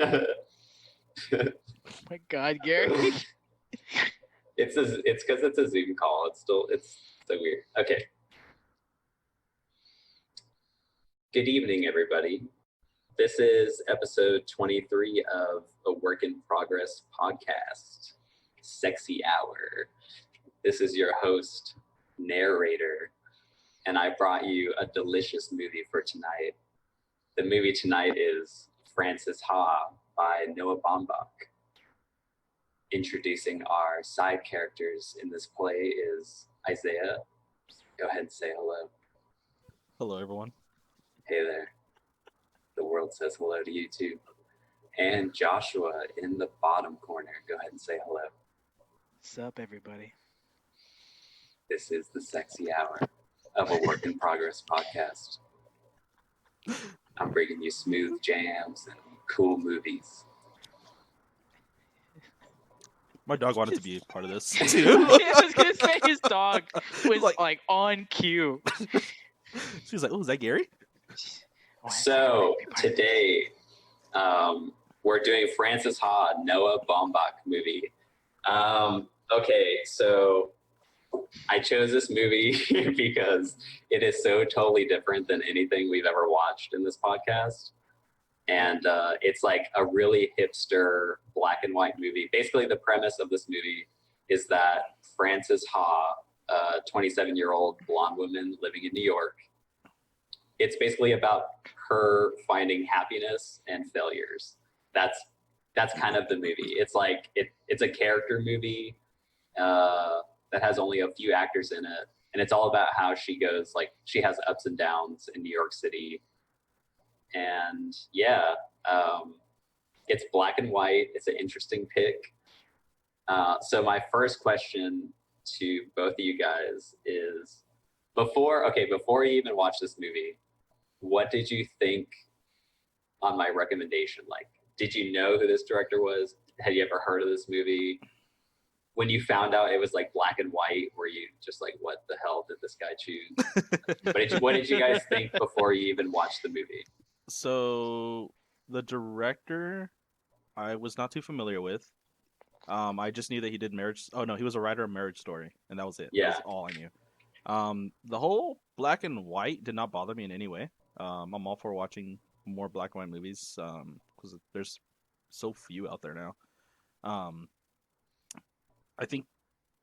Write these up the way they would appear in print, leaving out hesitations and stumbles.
Oh my God, Gary. It's because it's a Zoom call. It's so weird. Okay. Good evening, everybody. This is episode 23 of a Work in Progress podcast, Sexy Hour. This is your host, narrator, and I brought you a delicious movie for tonight. The movie tonight is Frances Ha by Noah Baumbach. Introducing our side characters in this play is Isaiah. Go ahead and say hello. Hello, everyone. Hey there. The world says hello to you too. And Joshua in the bottom corner. Go ahead and say hello. What's up, everybody? This is the Sexy Hour of a Work in Progress podcast. I'm bringing you smooth jams and cool movies. My dog wanted to be a part of this I too. was gonna say his dog was like on cue. She was like, "Oh, is that Gary?" So today, we're doing Frances Ha, Noah Baumbach movie. Okay, so I chose this movie because it is so totally different than anything we've ever watched in this podcast. And it's like a really hipster black and white movie. Basically, the premise of this movie is that Frances Ha, a 27-year-old blonde woman living in New York, it's basically about her finding happiness and failures. That's kind of the movie. It's like it's a character movie that has only a few actors in it, and it's all about how she goes, like, she has ups and downs in New York City. And yeah, it's black and white. It's an interesting pick. So my first question to both of you guys is, before you even watch this movie, what did you think on my recommendation? Like, did you know who this director was? Had you ever heard of this movie? When you found out it was like black and white, were you just like, what the hell did this guy choose? What did you guys think before you even watched the movie? So the director, I was not too familiar with. I just knew that he did Marriage. Oh no, he was a writer of Marriage Story, and that was it. Yeah. That's all I knew. The whole black and white did not bother me in any way. I'm all for watching more black and white movies because there's so few out there now. I think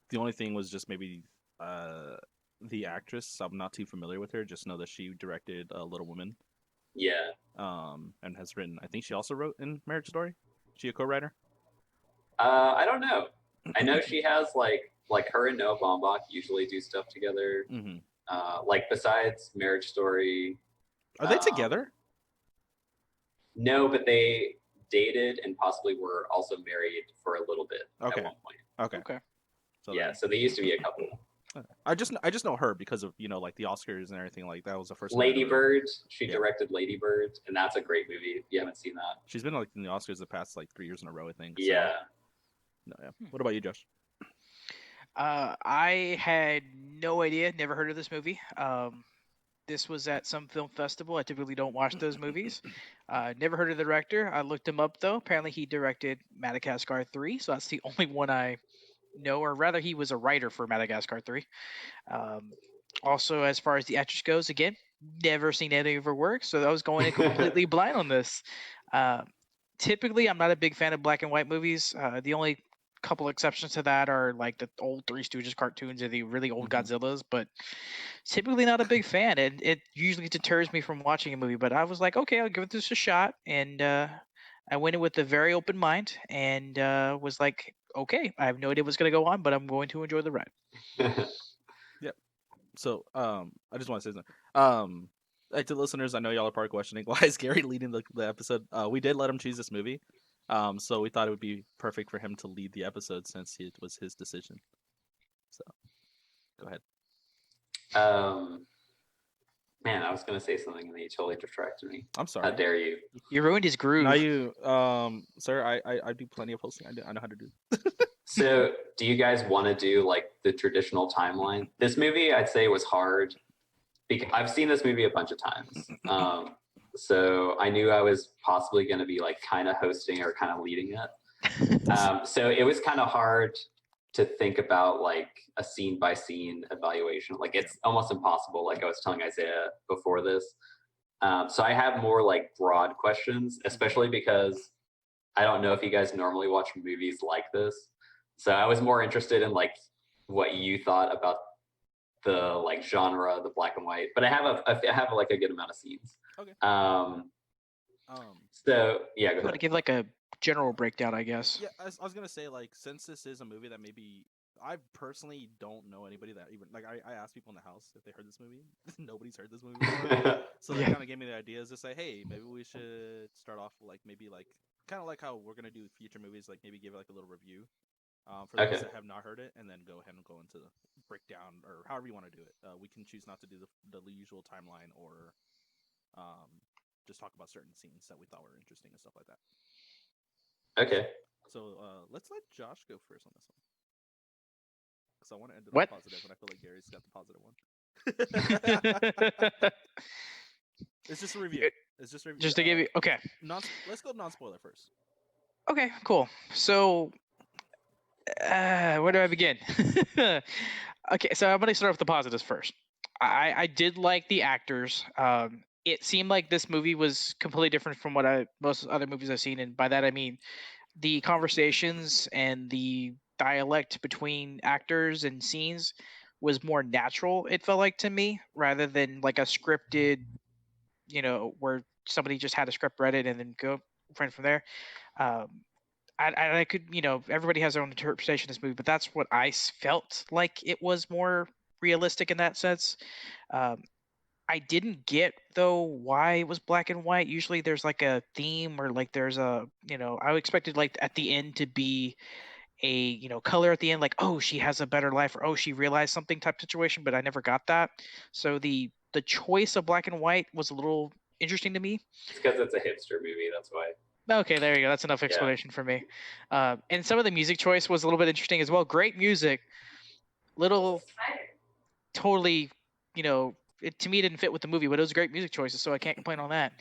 the only thing was just maybe the actress. I'm not too familiar with her. Just know that she directed Little Women. Yeah. And has written. I think she also wrote in Marriage Story. Is she a co-writer? I don't know. I know she has like her and Noah Baumbach usually do stuff together. Mm-hmm. Like besides Marriage Story. Are they together? No, but they dated and possibly were also married for a little bit at one point. Okay. So yeah, so they used to be a couple. I just know her because of, like the Oscars and everything. Like that was the first. Lady Bird. She directed Lady Bird, and that's a great movie. If you haven't seen that, she's been like in the Oscars the past like 3 years in a row, I think. So. Yeah. No, yeah. What about you, Josh? I had no idea. Never heard of this movie. This was at some film festival. I typically don't watch those movies. Never heard of the director. I looked him up though. Apparently, he directed Madagascar 3, so that's the only one I know, or rather, he was a writer for Madagascar 3. Also, as far as the actress goes, again, never seen any of her work, so I was going in completely blind on this. Typically, I'm not a big fan of black and white movies. The only couple exceptions to that are like the old Three Stooges cartoons or the really old Godzillas, but typically not a big fan, and it usually deters me from watching a movie. But I was like, okay, I'll give this a shot, and I went in with a very open mind and was like, okay, I have no idea what's going to go on, but I'm going to enjoy the ride. Yep. So I just want to say something. Like to listeners, I know y'all are probably questioning why is Gary leading the episode. We did let him choose this movie, so we thought it would be perfect for him to lead the episode since it was his decision. So, go ahead. Man, I was gonna say something and then you totally distracted me. I'm sorry. How dare you? You ruined his groove. Now you, sir, I do plenty of hosting. I know how to do. So, do you guys want to do like the traditional timeline? This movie, I'd say, was hard because I've seen this movie a bunch of times. so I knew I was possibly going to be like kind of hosting or kind of leading it. So it was kind of hard to think about like a scene by scene evaluation. Like it's almost impossible. Like I was telling Isaiah before this. So I have more like broad questions, especially because I don't know if you guys normally watch movies like this. So I was more interested in like what you thought about the like genre, the black and white. But I have like a good amount of scenes. Okay. So yeah, go I'm gonna ahead. give like a general breakdown, I guess. Yeah, I was gonna say, like, since this is a movie that maybe I personally don't know anybody that even like I asked people in the house if they heard this movie. Nobody's heard this movie before. So that kind of gave me the ideas to say, hey, maybe we should start off like maybe like kind of like how we're gonna do future movies, like maybe give it like a little review for those that have not heard it, and then go ahead and go into the breakdown or however you want to do it. We can choose not to do the usual timeline or just talk about certain scenes that we thought were interesting and stuff like that. Okay. So let's let Josh go first on this one. Because I want to end it What? on positive, and I feel like Gary's got the positive one. It's just a review. It's just a review. Just to give you okay. Let's go non-spoiler first. Okay, cool. So, where do I begin? Okay, so I'm gonna start with the positives first. I did like the actors. It seemed like this movie was completely different from what most other movies I've seen, and by that I mean the conversations and the dialect between actors and scenes was more natural. It felt like to me rather than like a scripted, where somebody just had a script read it and then go from there. Um, I could, everybody has their own interpretation of this movie, but that's what I felt like it was more realistic in that sense. Um, I didn't get though why it was black and white. Usually there's like a theme or like there's a, I expected like at the end to be a, color at the end, like, oh, she has a better life or oh, she realized something type situation, but I never got that. So the choice of black and white was a little interesting to me. It's because it's a hipster movie, that's why. Okay, there you go. That's enough explanation for me. And some of the music choice was a little bit interesting as well. Great music. Little totally, to me it didn't fit with the movie, but it was great music choices, so I can't complain on that.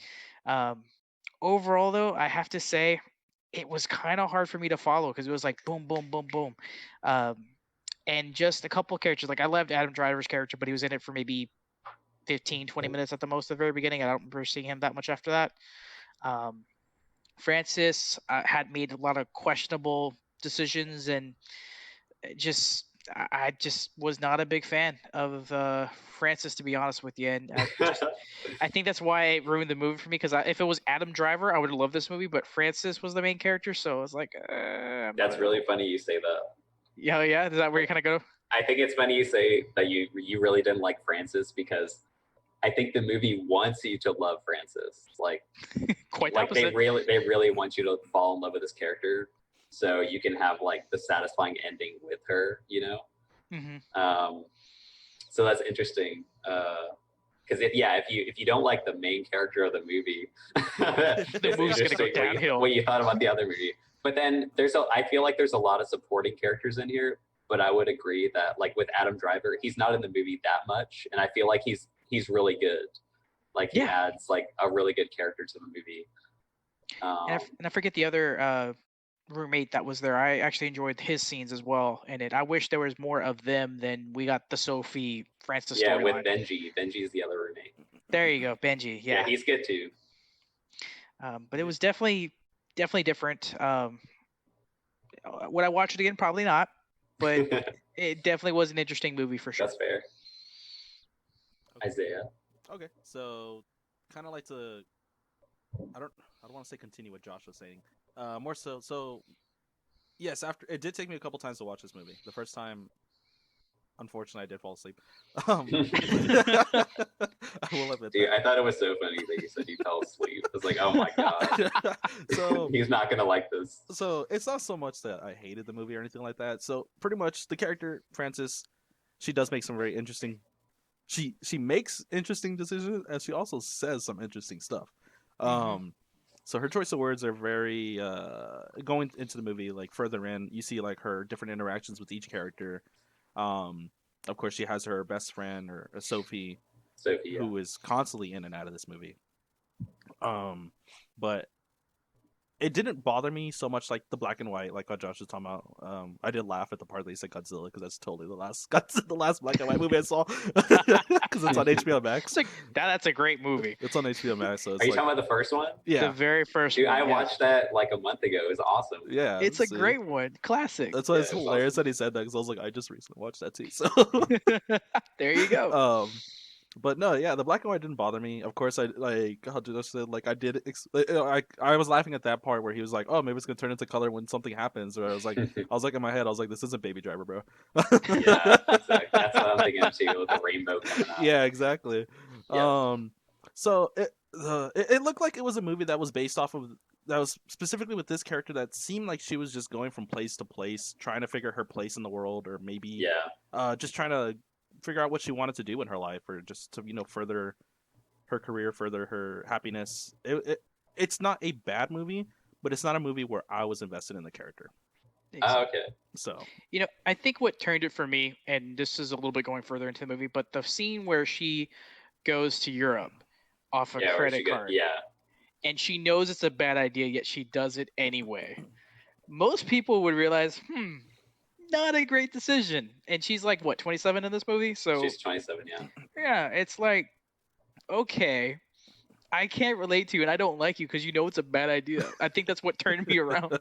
Overall, though, I have to say it was kind of hard for me to follow because it was like boom, boom, boom, boom. And just a couple characters. Like I loved Adam Driver's character, but he was in it for maybe 15, 20 minutes at the most at the very beginning. I don't remember seeing him that much after that. Francis had made a lot of questionable decisions, and I just was not a big fan of Francis, to be honest with you. And I think that's why it ruined the movie for me. Because if it was Adam Driver, I would have loved this movie. But Francis was the main character, so I was like, that's really funny you say that. Yeah, yeah. Is that where you kind of go? I think it's funny you say that you really didn't like Francis because I think the movie wants you to love Francis. Like, quite like opposite. they really want you to fall in love with this character, so you can have like the satisfying ending with her. Mm-hmm. So that's interesting. Because if you don't like the main character of the movie, the movie's gonna go downhill. What you thought about the other movie, but then I feel like there's a lot of supporting characters in here. But I would agree that like with Adam Driver, he's not in the movie that much, and I feel like he's really good. Like he adds like a really good character to the movie. And I forget the other roommate that was there. I actually enjoyed his scenes as well in it. I wish there was more of them than we got the Sophie Francis storyline. Yeah, with Benji. Benji's the other roommate. There you go, Benji. Yeah, he's good too. But it was definitely different. Would I watch it again? Probably not. But it definitely was an interesting movie for sure. That's fair. Okay. Isaiah. Okay, so kind of like to, I don't want to say continue what Josh was saying. More so yes, after it did take me a couple times to watch this movie. The first time, unfortunately, I did fall asleep. I will admit Dude, I thought it was so funny that you said you fell asleep. I was like, oh my god. So he's not gonna like this. So it's not so much that I hated the movie or anything like that. So pretty much the character Francis, she does make some very interesting. She makes interesting decisions, and she also says some interesting stuff. So her choice of words are very going into the movie. Like further in, you see like her different interactions with each character. Of course, she has her best friend or Sophie, who is constantly in and out of this movie. But it didn't bother me so much like the black and white, like what Josh was talking about. I did laugh at the part that he said Godzilla because that's totally the last the last black and white movie I saw because it's on HBO Max. It's like that's a great movie. It's on HBO Max. So it's Are you like, talking about the first one? yeah, The very first Dude, one. I yes. watched that like a month ago. It was awesome. yeah, It's a see? great one. Classic. That's why Yeah, it's it's hilarious awesome. that he said that because I was like, I just recently watched that too. So, There you go. but no, yeah, the black and white didn't bother me. Of course, I like how Judas said, like I did. I was laughing at that part where he was like, "Oh, maybe it's gonna turn into color when something happens." Or I was like in my head, I was like, "This isn't Baby Driver, bro." Yeah, exactly. That's what I'm thinking too, with the rainbow coming out. Yeah, exactly. Yeah. So it looked like it was a movie that was based off of that was specifically with this character that seemed like she was just going from place to place, trying to figure her place in the world, or maybe just trying to figure out what she wanted to do in her life, or just to further her career, further her happiness. It's not a bad movie, but it's not a movie where I was invested in the character. Oh, okay. So I think what turned it for me, and this is a little bit going further into the movie, but the scene where she goes to Europe off a credit card, and she knows it's a bad idea, yet she does it anyway. Most people would realize, not a great decision. And she's like, what, 27 in this movie? So She's 27, yeah. yeah, it's like, okay, I can't relate to you, and I don't like you because you know it's a bad idea. I think that's what turned me around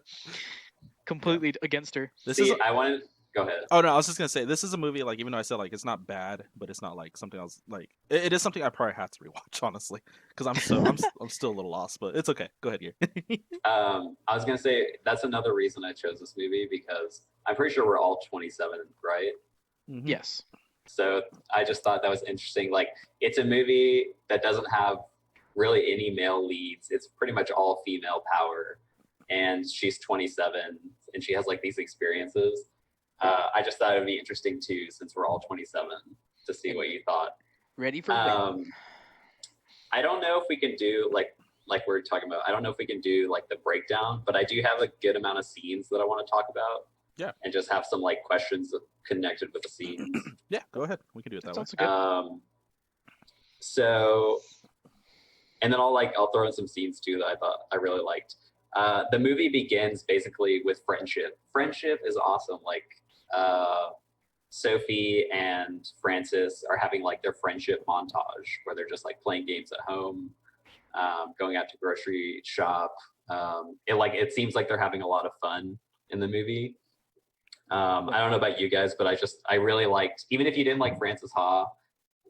completely against her. I wanted. Go ahead. Oh no, I was just gonna say this is a movie like even though I said like it's not bad, but it's not like something else. Like it is something I probably have to rewatch honestly because I'm still a little lost, but it's okay. Go ahead, here. I was gonna say that's another reason I chose this movie because I'm pretty sure we're all 27, right? Mm-hmm. Yes. So I just thought that was interesting. Like it's a movie that doesn't have really any male leads. It's pretty much all female power, and she's 27 and she has like these experiences. I just thought it would be interesting too, since we're all 27, to see what you thought. Ready for I don't know if we can do like we were talking about. I don't know if we can do like the breakdown, but I do have a good amount of scenes that I want to talk about. Yeah. And just have some like questions connected with the scenes. Yeah, go ahead. We can do it that way. Good. So, and then I'll throw in some scenes too that I thought I really liked. The movie begins basically with friendship. Friendship is awesome. Like Sophie and Francis are having like their friendship montage where they're just like playing games at home, going out to grocery shop. It seems like they're having a lot of fun in the movie. I don't know about you guys, but I really liked, even if you didn't like Francis Ha,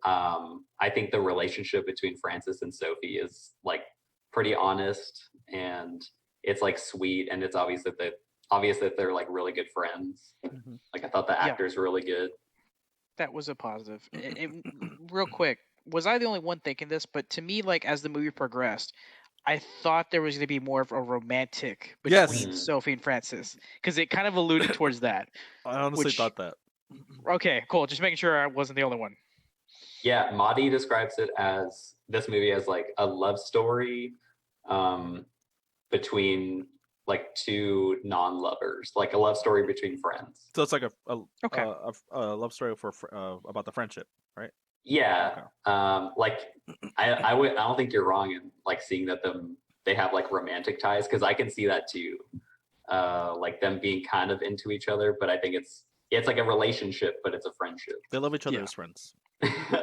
I think the relationship between Francis and Sophie is like pretty honest, and it's like sweet, and it's obvious that they're like really good friends. Mm-hmm. Like I thought the actors were really good. That was a positive. Real quick, was I the only one thinking this? But to me, like as the movie progressed, I thought there was going to be more of a romantic between Sophie and Francis, because it kind of alluded towards that. I honestly thought that. Okay, cool. Just making sure I wasn't the only one. Yeah, Madi describes this movie as like a love story between like two non-lovers, like a love story between friends. So it's like a love story for about the friendship, right? Yeah. Okay. Like I don't think you're wrong in like seeing that they have like romantic ties, because I can see that too. Like them being kind of into each other, but I think it's like a relationship, but it's a friendship. They love each other as friends.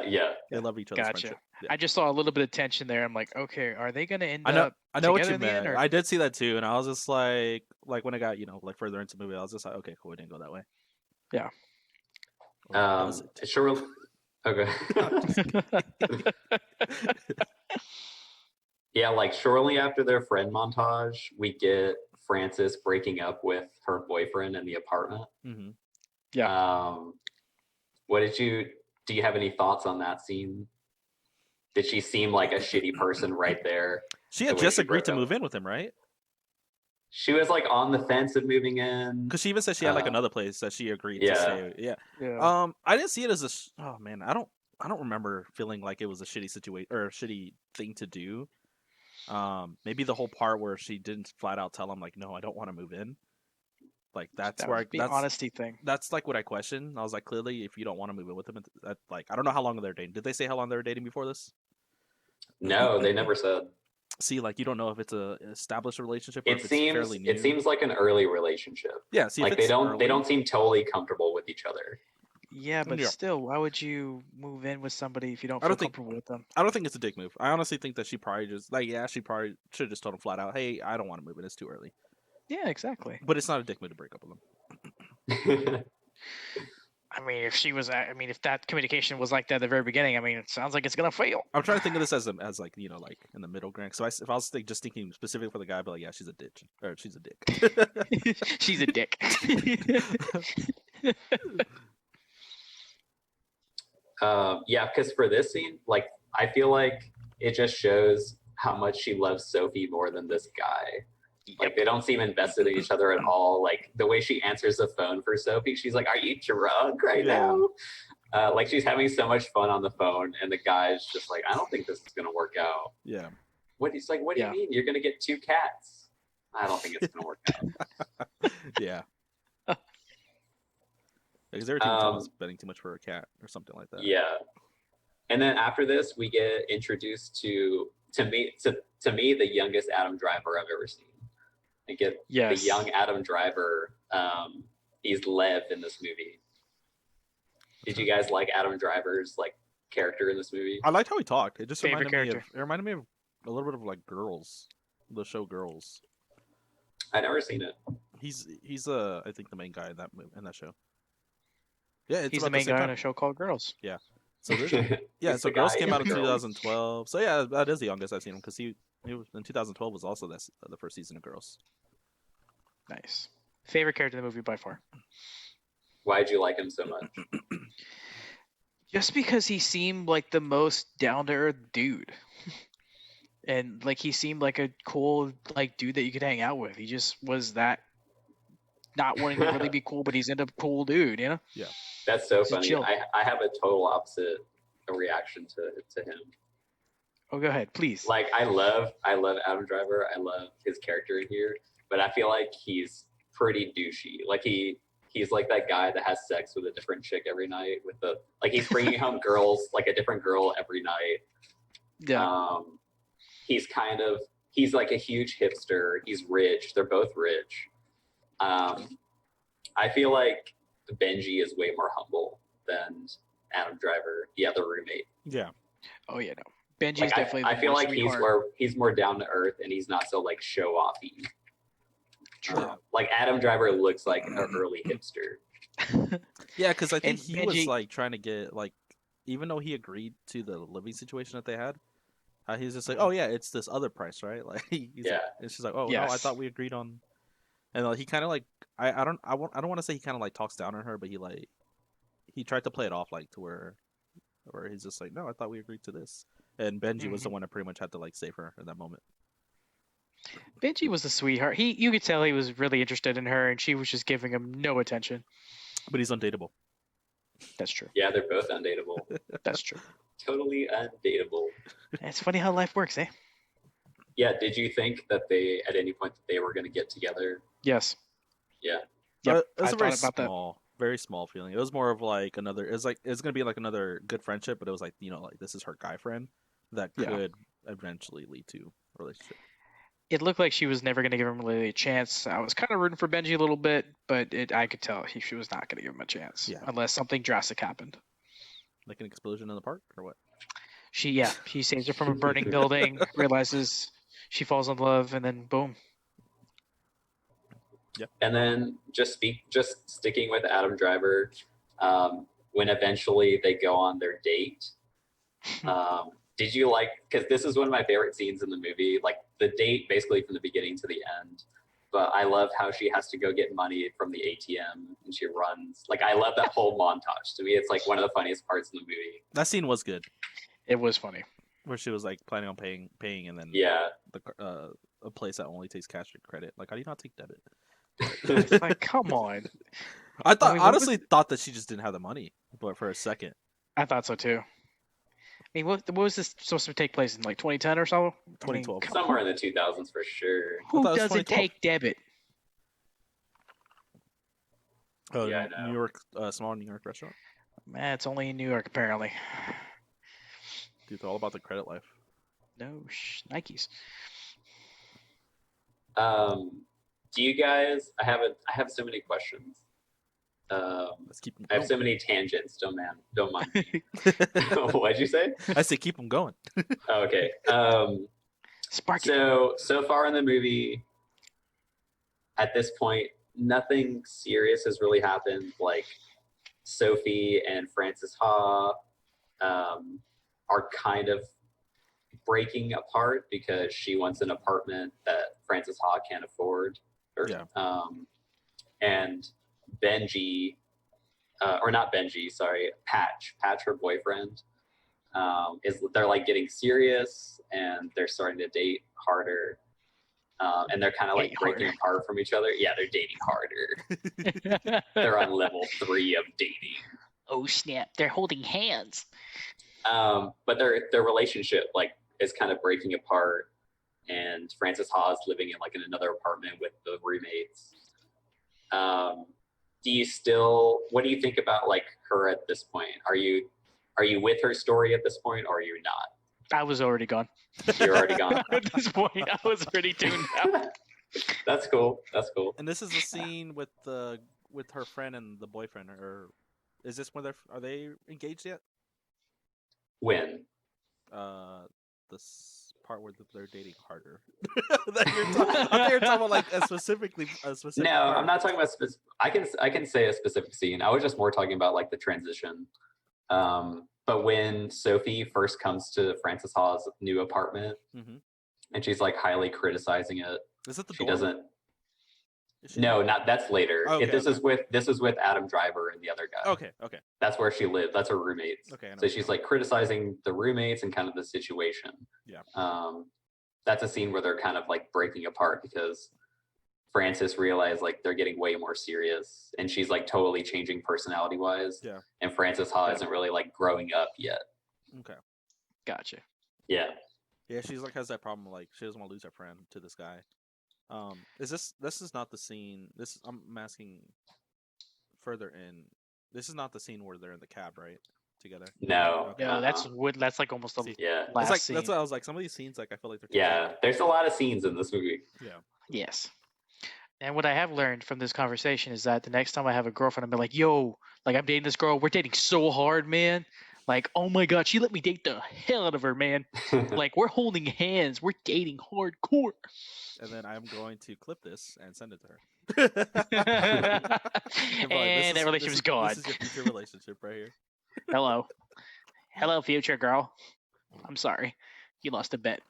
Yeah. They love each other's friendship. Yeah. I just saw a little bit of tension there. I'm like, okay, are they gonna end up? I know what you meant. End, I did see that too, and I was just like when I got like further into the movie, I was just like, okay, cool, it didn't go that way. Yeah. Sure. Okay. Yeah, like shortly after their friend montage, we get Frances breaking up with her boyfriend in the apartment. Mm-hmm. Yeah. Do you have any thoughts on that scene? Did she seem like a shitty person right there? She had just agreed to move in with him, right? She was like on the fence of moving in. Because she even said she had like another place that she agreed to stay. Yeah. I didn't see it as oh man, I don't remember feeling like it was a shitty situation or a shitty thing to do. Maybe the whole part where she didn't flat out tell him like, no, I don't want to move in. Like that's where that's honesty thing. That's like what I questioned. I was like, clearly, if you don't want to move in with him, like I don't know how long they're dating. Did they say how long they were dating before this? No, they never said. See, like you don't know if it's a established relationship or It if it's fairly new. seems like an early relationship. Yeah, see, like if it's they early, don't seem totally comfortable with each other. Yeah, but Yeah. still, why would you move in with somebody if you don't I feel don't think- comfortable with them? I don't think it's a dick move. I honestly think that she probably just like she probably should have just told him flat out, hey, I don't want to move in. It's too early. Yeah, exactly. But it's not a dick move to break up with him. I mean, if that communication was like that at the very beginning, I mean, it sounds like it's gonna fail. I'm trying to think of this as like like in the middle ground. So if I was just thinking specifically for the guy, I'd be like, yeah, she's a ditch or she's a dick. She's a dick. Yeah, because for this scene, like I feel like it just shows how much she loves Sophie more than this guy. Like they don't seem invested in each other at all. Like the way she answers the phone for Sophie, she's like, "Are you drunk right now?" Like she's having so much fun on the phone, and the guy's just like, "I don't think this is gonna work out." Yeah. He's like, "What do you mean? You're gonna get 2 cats?" I don't think it's gonna work out. Yeah. Because every time Tom was spending too much for a cat or something like that. Yeah. And then after this, we get introduced to me the youngest Adam Driver I've ever seen. I get the young Adam Driver. He's Lev in this movie. Did you guys like Adam Driver's like character in this movie? I liked how he talked. It just Favorite reminded me of a little bit of like Girls, the show Girls. I never seen it. He's I think the main guy in that show. Yeah, he's the main guy on a show called Girls. Yeah. So so Girls came out in 2012. So yeah, that is the youngest I've seen him because he was in 2012 was also the first season of Girls. Nice. Favorite character in the movie by far. Why'd you like him so much? Just because he seemed like the most down to earth dude. And like he seemed like a cool like dude that you could hang out with. He just was that not wanting to really be cool, but he's into cool dude, you know? Yeah. That's so funny. I have a total opposite reaction to him. Oh, go ahead, please. Like I love Adam Driver. I love his character in here, but I feel like he's pretty douchey. Like he's like that guy that has sex with a different chick every night he's bringing home girls, like a different girl every night. Yeah. He's like a huge hipster. He's rich. They're both rich. I feel like Benji is way more humble than Adam Driver. Yeah, the roommate. Yeah. Oh yeah, no. Benji's definitely. I feel like he's more down to earth and he's not so like show offy. True. Like Adam Driver looks like an early hipster. Yeah, because I think he Benji was like trying to get like, even though he agreed to the living situation that they had, he's just like, oh yeah, it's this other price, right? Like, and she's like, oh no, I thought we agreed on, and he kind of like, I don't want to say he kind of like talks down on her, but he tried to play it off like to where he's just like, no, I thought we agreed to this, and Benji was the one that pretty much had to like save her in that moment. Benji was a sweetheart. You could tell he was really interested in her, and she was just giving him no attention. But he's undateable. That's true. Yeah, they're both undateable. That's true. Totally undateable. It's funny how life works, eh? Yeah. Did you think that at any point that they were going to get together? Yes. Yeah. Yep. It was a very small feeling. It was more of like it's gonna be like another good friendship, but it was like, like this is her guy friend that could eventually lead to a relationship. It looked like she was never going to give him really a chance. I was kind of rooting for Benji a little bit, but I could tell she was not going to give him a chance unless something drastic happened. Like an explosion in the park or what? She saves her from a burning building, realizes she falls in love, and then boom. Yep. And then just sticking with Adam Driver, when eventually they go on their date, did you like, because this is one of my favorite scenes in the movie, like the date basically from the beginning to the end, but I love how she has to go get money from the ATM and she runs. Like I love that whole montage. To me, it's like one of the funniest parts in the movie. That scene was good. It was funny. Where she was like planning on paying and then a place that only takes cash or credit. Like, how do you not take debit? It's like, come on. I honestly thought that she just didn't have the money, but for a second. I thought so too. I mean, what was this supposed to take place in, like 2010 or so? 2012. Somewhere in the 2000s for sure. Who doesn't take debit? Oh, yeah, New York, small New York restaurant. Man, it's only in New York apparently. Dude, they're all about the credit life. No Nikes. Do you guys? I have so many questions. Let's keep them I have going. so many tangents. Don't mind me. What'd you say? I say keep them going. Okay. Spark it. So far in the movie, at this point, nothing serious has really happened. Like Sophie and Frances Ha are kind of breaking apart because she wants an apartment that Frances Ha can't afford. Yeah. And Benji, or not Benji, sorry, Patch, her boyfriend, they're like getting serious and they're starting to date harder. And they're kind of like breaking apart from each other. Yeah, they're dating harder. They're on level 3 of dating. Oh snap! They're holding hands. But their relationship like is kind of breaking apart, and Frances Ha is living in like in another apartment with the roommates. What do you think about like her at this point? Are you with her story at this point, or are you not? I was already gone. You're already gone. At this point, I was already tuned out. That's cool. And this is the scene with her friend and the boyfriend, or is this when are they engaged yet? When? This part where they're dating harder. I thought you were talking about like a specific. No, part. I'm not talking about I can say a specific scene. I was just more talking about like the transition. But when Sophie first comes to Frances Ha's new apartment, and she's like highly criticizing it, is it the she door? doesn't. No, not that's later. Okay, this is with Adam Driver and the other guy. Okay. That's where she lived. That's her roommates. Okay. So she's like criticizing the roommates and kind of the situation. Yeah. That's a scene where they're kind of like breaking apart because Frances realized like they're getting way more serious, and she's like totally changing personality wise. Yeah. And Frances Ha isn't really like growing up yet. Okay. Gotcha. Yeah. Yeah, she's like has that problem like she doesn't want to lose her friend to this guy. This is not the scene. I'm asking further in. This is not the scene where they're in the cab, right? Together. No. Okay. No, that's like almost the last like, scene. That's what I was like. Some of these scenes, like I feel like they're together. There's a lot of scenes in this movie. Yeah. Yes. And what I have learned from this conversation is that the next time I have a girlfriend, I'm be like, yo, like I'm dating this girl. We're dating so hard, man. Like, oh my God, she let me date the hell out of her, man. Like, we're holding hands. We're dating hardcore. And then I'm going to clip this and send it to her. And that relationship's gone. This is your future relationship right here. Hello. Hello, future girl. I'm sorry. You lost a bet.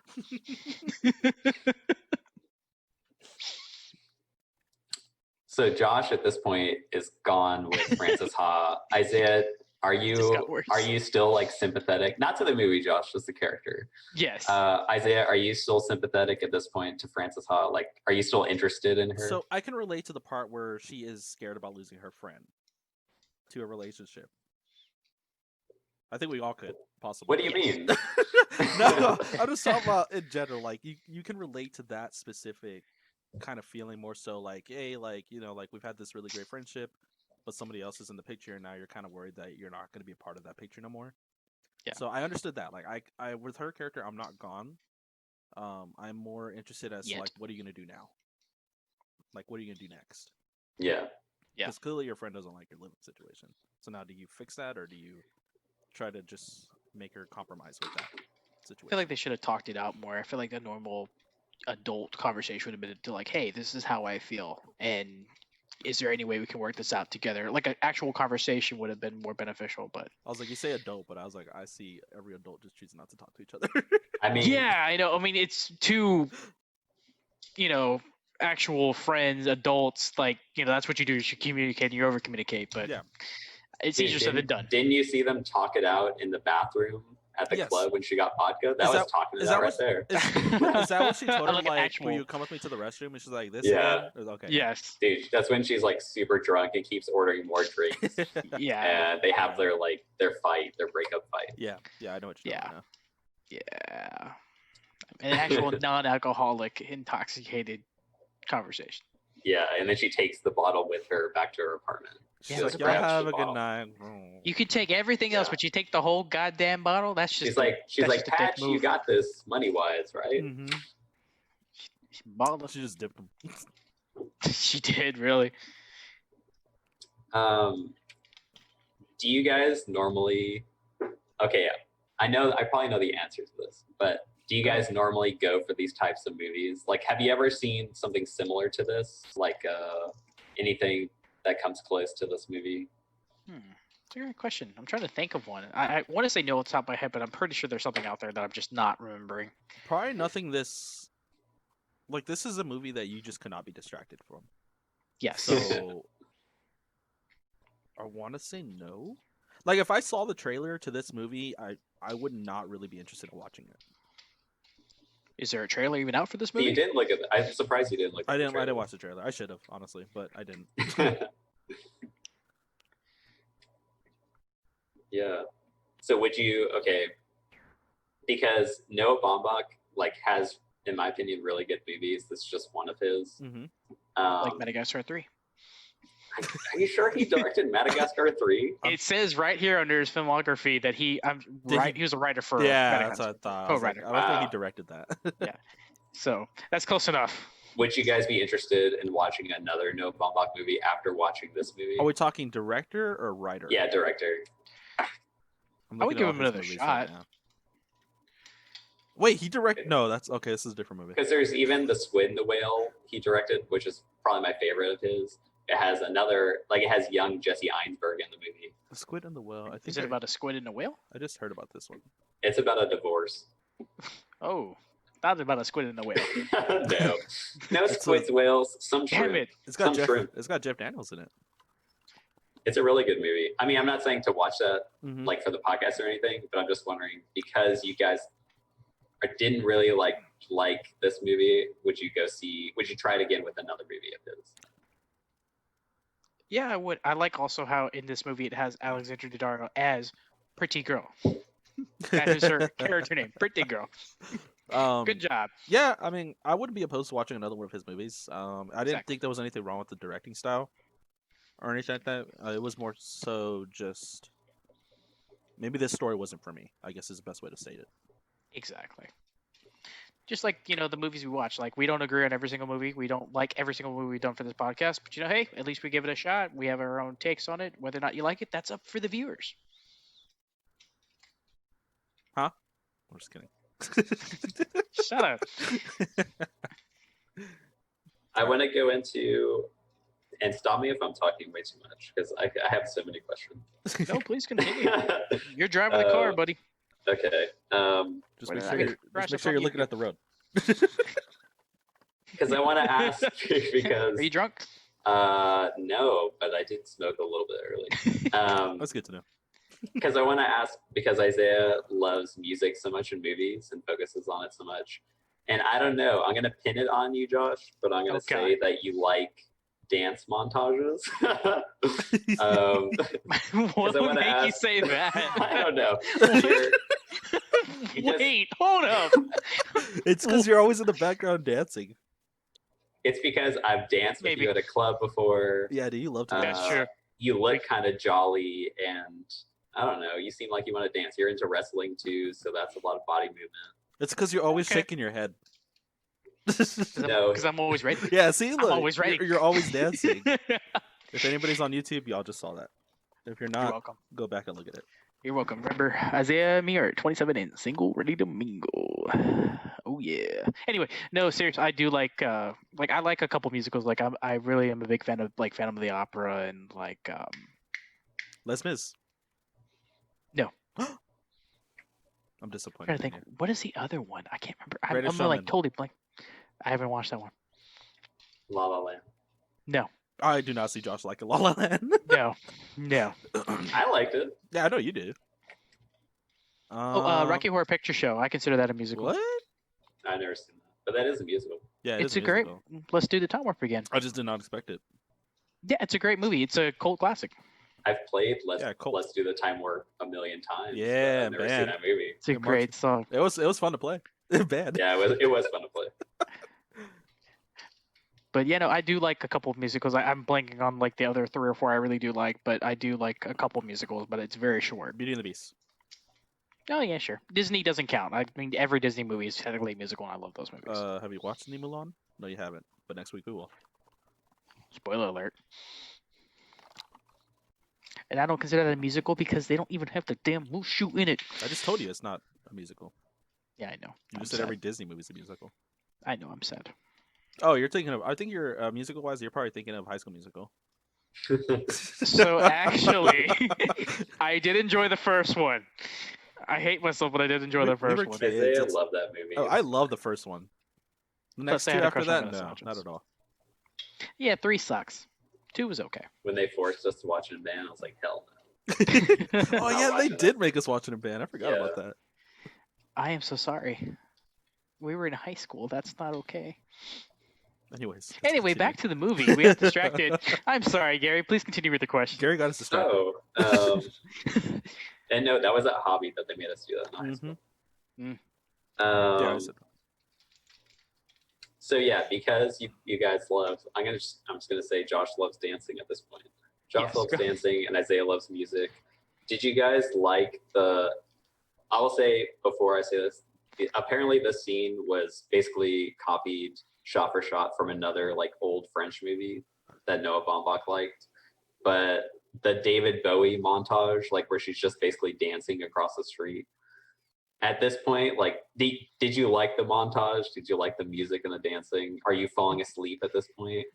So Josh at this point is gone with Frances Ha. Isaiah, are you still like sympathetic? Not to the movie, Josh, just the character. Yes. Isaiah, are you still sympathetic at this point to Frances Ha? Like, are you still interested in her? So I can relate to the part where she is scared about losing her friend to a relationship. I think we all could possibly. What do you mean? No, I'm just talking about in general. Like you can relate to that specific kind of feeling more so like, hey, like, you know, like we've had this really great friendship, but somebody else is in the picture and now you're kind of worried that you're not going to be a part of that picture no more. Yeah. So I understood that. Like I with her character, I'm not gone. I'm more interested as to like, what are you going to do now? Like, what are you going to do next? Yeah. Yeah. Because clearly your friend doesn't like your living situation. So now do you fix that or do you try to just make her compromise with that situation? I feel like they should have talked it out more. I feel like the normal adult conversation would have been to like, hey, this is how I feel, and is there any way we can work this out together? Like an actual conversation would have been more beneficial. But I was like, you say adult, but I was like, I see every adult just choosing not to talk to each other. I mean, yeah, I know. I mean, it's two, you know, actual friends, adults. Like, you know, that's what you do. You should communicate and you over communicate. But yeah, it's easier said than done. Didn't you see them talk it out in the bathroom at the club when she got vodka? That was talking it out right there. Is that what she told him? Like, will you come with me to the restroom? And she's like, this. Yeah. Okay. Yes. Dude, that's when she's like super drunk and keeps ordering more drinks. Yeah. And they have their breakup fight. Yeah. Yeah, I know what you're talking about. Yeah. An actual non-alcoholic, intoxicated conversation. Yeah, and then she takes the bottle with her back to her apartment. She's Yeah, like, what y'all about- have the a good bottle. night. You could take everything else, Yeah. but you take the whole goddamn bottle. That's just She's like, that's just a dick Patch, you move. got this money-wise, right? Mm-hmm. Bottle. She just dipped him. She did really. Do you guys normally? Okay, I probably know the answer to this, but do you guys normally go for these types of movies? Like, have you ever seen something similar to this? Like, anything that comes close to this movie? It's a great question. I'm trying to think of one. I want to say no off the top of my head, but I'm pretty sure there's something out there that I'm just not remembering. Probably nothing this. Like, this is a movie that you just could not be distracted from. Yes. So, I want to say no. Like, if I saw the trailer to this movie, I would not really be interested in watching it. Is there a trailer even out for this You movie? didn't look at. I'm surprised you didn't look. I at the didn't trailer. watch the trailer. I should have, honestly, but I didn't. Yeah. So would you? Okay. Because Noah Baumbach has, in my opinion, really good movies. This is just one of his. Mm-hmm. Like Madagascar 3. Are you sure he directed Madagascar 3? It says right here under his filmography that he was a writer for Yeah, that's Madagascar. what I thought. I was like, Co-writer. I don't think Wow. he directed that. So that's close enough. Would you guys be interested in watching another Noah Baumbach movie after watching this movie? Are we talking director or writer? Yeah, director. I'm I would looking give at him all his another movies shot. now. Wait, he directed? No, that's okay. This is a different movie. Because there's even The Squid and the Whale he directed, which is probably my favorite of his. It has it has young Jesse Einsberg in the movie. The Squid and the Whale. I think Is it about a squid and a whale? I just heard about this one. It's about a divorce. Oh, that's about a squid and a whale. No squids, whales, some Damn shrimp. it. It's got Some Jeff. shrimp. It's got Jeff Daniels in it. It's a really good movie. I mean, I'm not saying to watch that Mm-hmm. like for the podcast or anything, but I'm just wondering, because you guys didn't really like this movie, would you try it again with another movie of his? Yeah, I would. I like also how in this movie it has Alexandra Daddario as Pretty Girl. That is her character name, Pretty Girl. Good job. Yeah, I mean, I wouldn't be opposed to watching another one of his movies. I didn't Exactly. think there was anything wrong with the directing style or anything like that. It was more so just maybe this story wasn't for me, I guess is the best way to state it. Exactly. Just like, the movies we watch. Like, we don't agree on every single movie. We don't like every single movie we've done for this podcast. But, hey, at least we give it a shot. We have our own takes on it. Whether or not you like it, that's up for the viewers. I'm just kidding. Shut up. I want to go into, and stop me if I'm talking way too much, because I have so many questions. No, please continue. You're driving the car, buddy. Okay. Just Wait, make I sure gotta you're, crash just make up sure on you're you. looking at the road. Because I want to ask, because Are you drunk? no, but I did smoke a little bit early. That's good to know. Because I want to ask, because Isaiah loves music so much in movies and focuses on it so much, and I don't know, I'm gonna pin it on you, Josh, but I'm gonna say that you like dance montages. What I would wanna make you ask- say that? I don't know. You just- Wait, hold up. It's because you're always in the background dancing. It's because I've danced with Maybe. you at a club before. Yeah, do you love to That's dance? true. You look kind of jolly, and I don't know. You seem like you want to dance. You're into wrestling too, so that's a lot of body movement. It's because you're always Okay. shaking your head. No. Because I'm always ready. Yeah, see, look, always ready. You're always dancing. If anybody's on YouTube, y'all just saw that. If you're You're not, welcome. go back and look at it. You're welcome. Remember, Isaiah Muir, 27 and single, ready to mingle. Oh yeah. Anyway, no, seriously, I do like I like a couple musicals. Like I really am a big fan of like Phantom of the Opera and like Les Mis. No. I'm disappointed. trying to in think. you. What is the other one? I can't remember. Greatest I'm like Showman. totally blank. I haven't watched that one. La La Land. No, I do not see Josh like a La La Land. no, no. I liked it. Yeah, I know you do. Rocky Horror Picture Show. I consider that a musical. What? I've never seen that, but that is a musical. Yeah, it It's is a great. musical. Let's do the time warp again. I just did not expect it. Yeah, it's a great movie. It's a cult classic. I've played Yeah, cool. Let's Do the Time Warp a million times. Yeah, but I've never man. seen that movie. It's a Good great song. It was fun to play. Bad. Yeah, it was fun to play. But yeah, no, I do like a couple of musicals. I'm blanking on like the other 3 or 4 I really do like, but I do like a couple musicals, but it's very short. Beauty and the Beast. Oh yeah, sure. Disney doesn't count. I mean, every Disney movie is technically a musical, and I love those movies. Have you watched any Mulan? No, you haven't. But next week we will. Spoiler alert. And I don't consider that a musical because they don't even have the damn Mushu in it. I just told you it's not a musical. Yeah, I know. You I'm just said sad. every Disney movie is a musical. I know. I'm sad. Oh, you're thinking of. I think you're musical wise. You're probably thinking of High School Musical. So actually, I did enjoy the first one. I hate myself, but I did enjoy the We were first one. kids. Isaiah It's- loved that movie. Oh, I love the first one. The next Plus, I two had a after crush on that, Vanessa no, Hudgens. not at all. Yeah, 3 sucks. 2 was okay. When they forced us to watch it in band, I was like, hell no. Oh yeah, they watching did make us watch it in band. I forgot Yeah. about that. I am so sorry. We were in high school. That's not okay. Anyways. let's Anyway, continue. back to the movie. We got distracted. I'm sorry, Gary. Please continue with the question. Gary got us distracted. Oh, and no, that was a hobby that they made us do that in high school. Yeah, I said, So yeah, because you guys love, I'm just gonna say Josh loves dancing at this point. Josh Yes, loves go. dancing, and Isaiah loves music. Did you guys like the? I will say before I say this, apparently the scene was basically copied shot for shot from another like old French movie that Noah Baumbach liked, but the David Bowie montage, like where she's just basically dancing across the street. At this point, like, did you like the montage? Did you like the music and the dancing? Are you falling asleep at this point?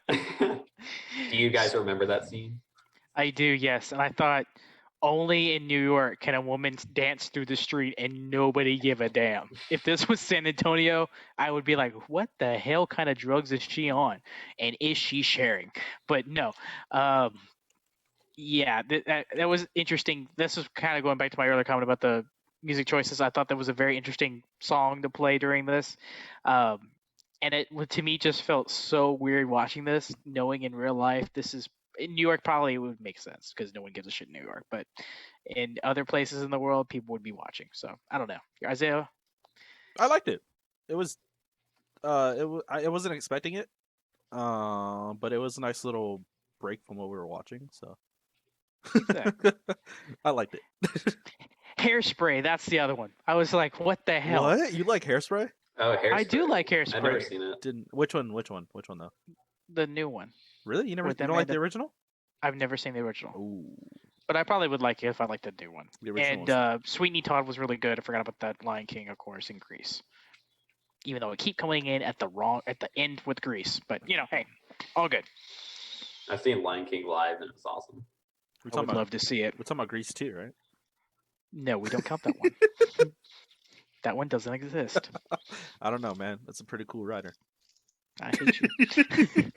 Do you guys remember that scene? I do, yes. And I thought only in New York can a woman dance through the street and nobody give a damn. If this was San Antonio, I would be like, what the hell kind of drugs is she on? And is she sharing? But no. Yeah, that was interesting. This is kind of going back to my earlier comment about the music choices. I thought that was a very interesting song to play during this. And it to me just felt so weird watching this, knowing in real life this is in New York. Probably it would make sense because no one gives a shit in New York, but in other places in the world, people would be watching. So I don't know, Isaiah. I liked it. It was, I wasn't expecting it, but it was a nice little break from what we were watching. So Exactly. I liked it. Hairspray, that's the other one. I was like, what the hell? What? You like Hairspray? Oh, Hairspray. I do like I've never Hairspray, seen it. Didn't which one though? the new one. Really? You never? You With that don't like man the original? I've never seen the original, Ooh, but I probably would like it if I liked the new one. the original. And Sweeney Todd was really good. I forgot about that. Lion King, of course, in Greece. Even though it keep coming in at the end with Greece, but hey, all good. I've seen Lion King live, and it's awesome. we're I talking would about love to see it. we're talking about Grease too, right? No, we don't count that one. That one doesn't exist. I don't know, man. That's a pretty cool rider. I hate you.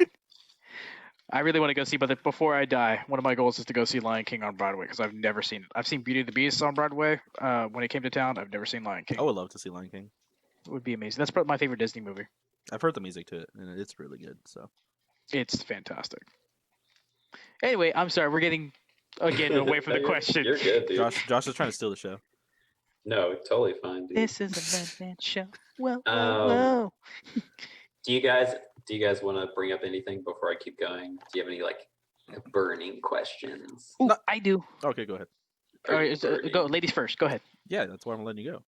I really want to go see, but before I die, one of my goals is to go see Lion King on Broadway because I've never seen it. I've seen Beauty and the Beast on Broadway when it came to town. I've never seen Lion King. I would love to see Lion King. It would be amazing. That's probably my favorite Disney movie. I've heard the music to it, and it's really good. So It's fantastic. Anyway, I'm sorry. We're getting again away from the No, question. You're good, dude. Josh is trying to steal the show. No, totally fine, dude. This is a man show. Whoa, whoa, Um, whoa. Do you guys want to bring up anything before I keep going? Do you have any like burning questions? Ooh, I do. Okay, go ahead. All right, Burning. go, ladies first. Go ahead. Yeah, that's why I'm letting you go.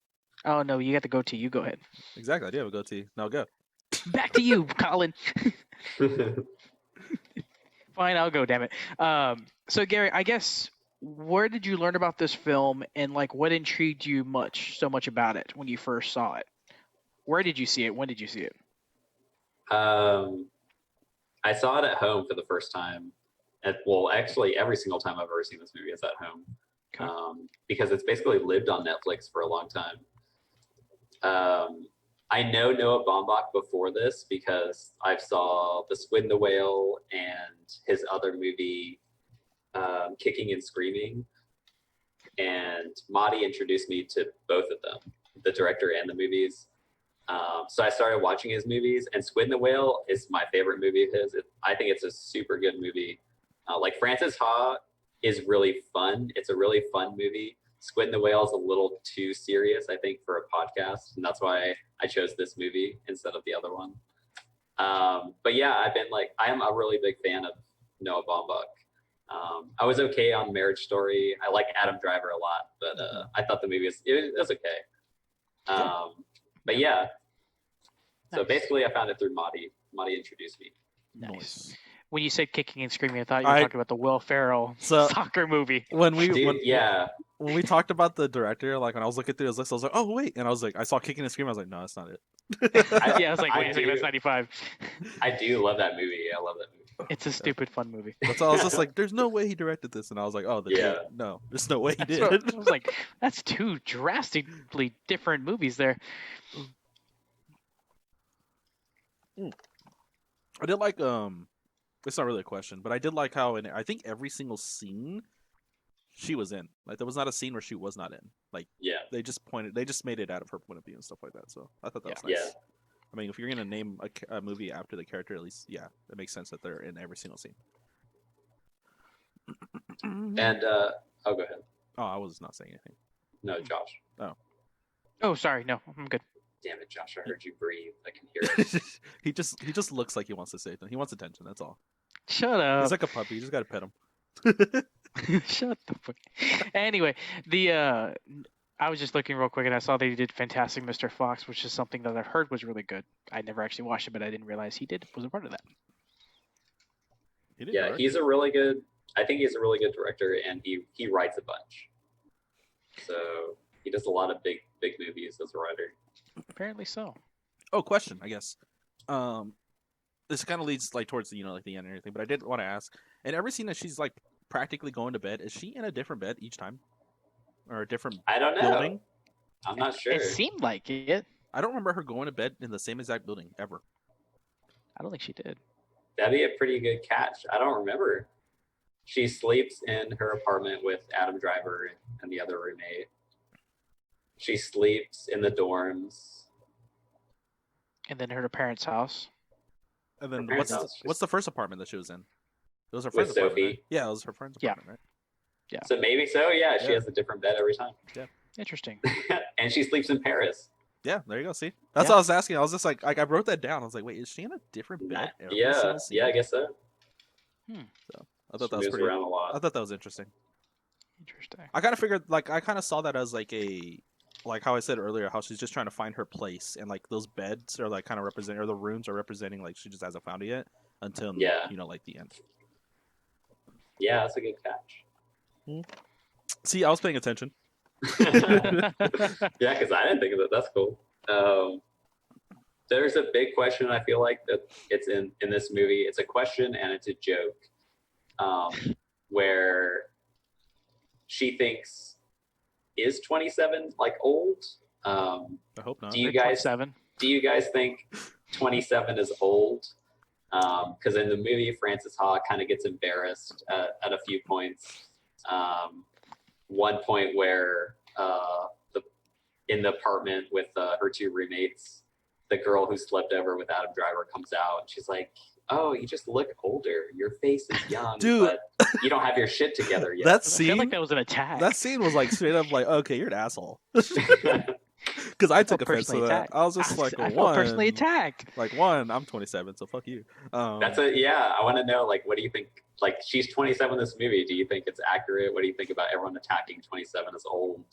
Oh no, you got the goatee. You go ahead. Exactly. I do have a goatee. Now go. Back to you, Colin. Fine, I'll go. Damn it. So Gary, I guess where did you learn about this film, and like what intrigued you so much about it when you first saw it? Where did you see it? When did you see it? I saw it at home for the first time. Actually, every single time I've ever seen this movie is at home, Okay. because it's basically lived on Netflix for a long time. I know Noah Baumbach before this because I saw The Squid and the Whale and his other movie, Kicking and Screaming. And Madi introduced me to both of them, the director and the movies. So I started watching his movies, and Squid and the Whale is my favorite movie of his. I think it's a super good movie. Like Frances Ha is really fun. It's a really fun movie. Squid and the Whale is a little too serious, I think, for a podcast, and that's why I chose this movie instead of the other one. But yeah, I am a really big fan of Noah Baumbach. I was okay on Marriage Story. I like Adam Driver a lot, but I thought the movie was okay. But yeah, so Nice. basically I found it through Marty. Marty introduced me. Nice. When you said kicking and screaming, I thought you were talking about the Will Ferrell soccer movie. When we when we talked about the director, like when I was looking through his list, I was like, oh wait, and I was like, I saw Kicking and Screaming, I was like, no, that's not it. I was like, wait a second, that's 95. I do love that movie. I love that movie. It's a stupid fun movie. That's all. I was just like, there's no way he directed this, and I was like, oh, no, there's no way he did. I was like, that's two drastically different movies there. I did like it's not really a question, but I did like how I think every single scene she was in. Like there was not a scene where she was not in. Like they just made it out of her point of view and stuff like that. So I thought that was nice. Yeah. I mean, if you're gonna name a movie after the character, at least it makes sense that they're in every single scene. And go ahead. Oh, I was not saying anything. No, Josh. Oh, sorry, no, I'm good. Damn it, Josh! I heard you breathe. I can hear it. he just looks like he wants to say something. He wants attention. That's all. Shut up. He's like a puppy. You just gotta pet him. Shut the fuck. Anyway, I was just looking real quick and I saw they did Fantastic Mr. Fox, which is something that I've heard was really good. I never actually watched it, but I didn't realize was a part of that. Yeah, he's a really good. I think he's a really good director, and he writes a bunch. So he does a lot of big movies as a writer. Apparently so. Oh, question, I guess. This kind of leads like towards the like the end and everything, but I did want to ask. In every scene that she's like practically going to bed, is she in a different bed each time, or a different? I don't know. Building? I'm not sure. It seemed like it. I don't remember her going to bed in the same exact building ever. I don't think she did. That'd be a pretty good catch. I don't remember. She sleeps in her apartment with Adam Driver and the other roommate. She sleeps in the dorms. And then her parents' house. And then what's the first apartment that she was in? It was her friend's apartment. Sophie. Right? Yeah, it was her friend's apartment, right? Yeah. So maybe so. Yeah, she has a different bed every time. Yeah. Interesting. And she sleeps in Paris. Yeah, there you go. See, that's what I was asking. I was just like I wrote that down. I was like, wait, is she in a different bed? Yeah, I guess so. So I thought that was pretty. Around a lot. I thought that was interesting. Interesting. I kind of figured, like, I kind of saw that as like like how I said earlier, how she's just trying to find her place, and like those beds are like kind of representing, or the rooms are representing, like she just hasn't found it yet until like the end. Yeah, that's a good catch. See, I was paying attention. Yeah, because I didn't think of it. That's cool. There's a big question. I feel like that it's in this movie. It's a question and it's a joke, where she thinks, is 27 like old? I hope not. Do you guys think 27 is old? Because in the movie, Frances Ha kind of gets embarrassed at a few points. One point where in the apartment with her two roommates, the girl who slept over with Adam Driver comes out and she's like, "Oh, you just look older. Your face is young, dude, but you don't have your shit together yet." That scene, I feel like that was an attack. That scene was like straight up like, okay, you're an assocle. Because I took offense to that. I was just like, I felt personally attacked. Like, I'm 27, so fuck you. I want to know, like, what do you think? Like, she's 27 in this movie. Do you think it's accurate? What do you think about everyone attacking 27 as old?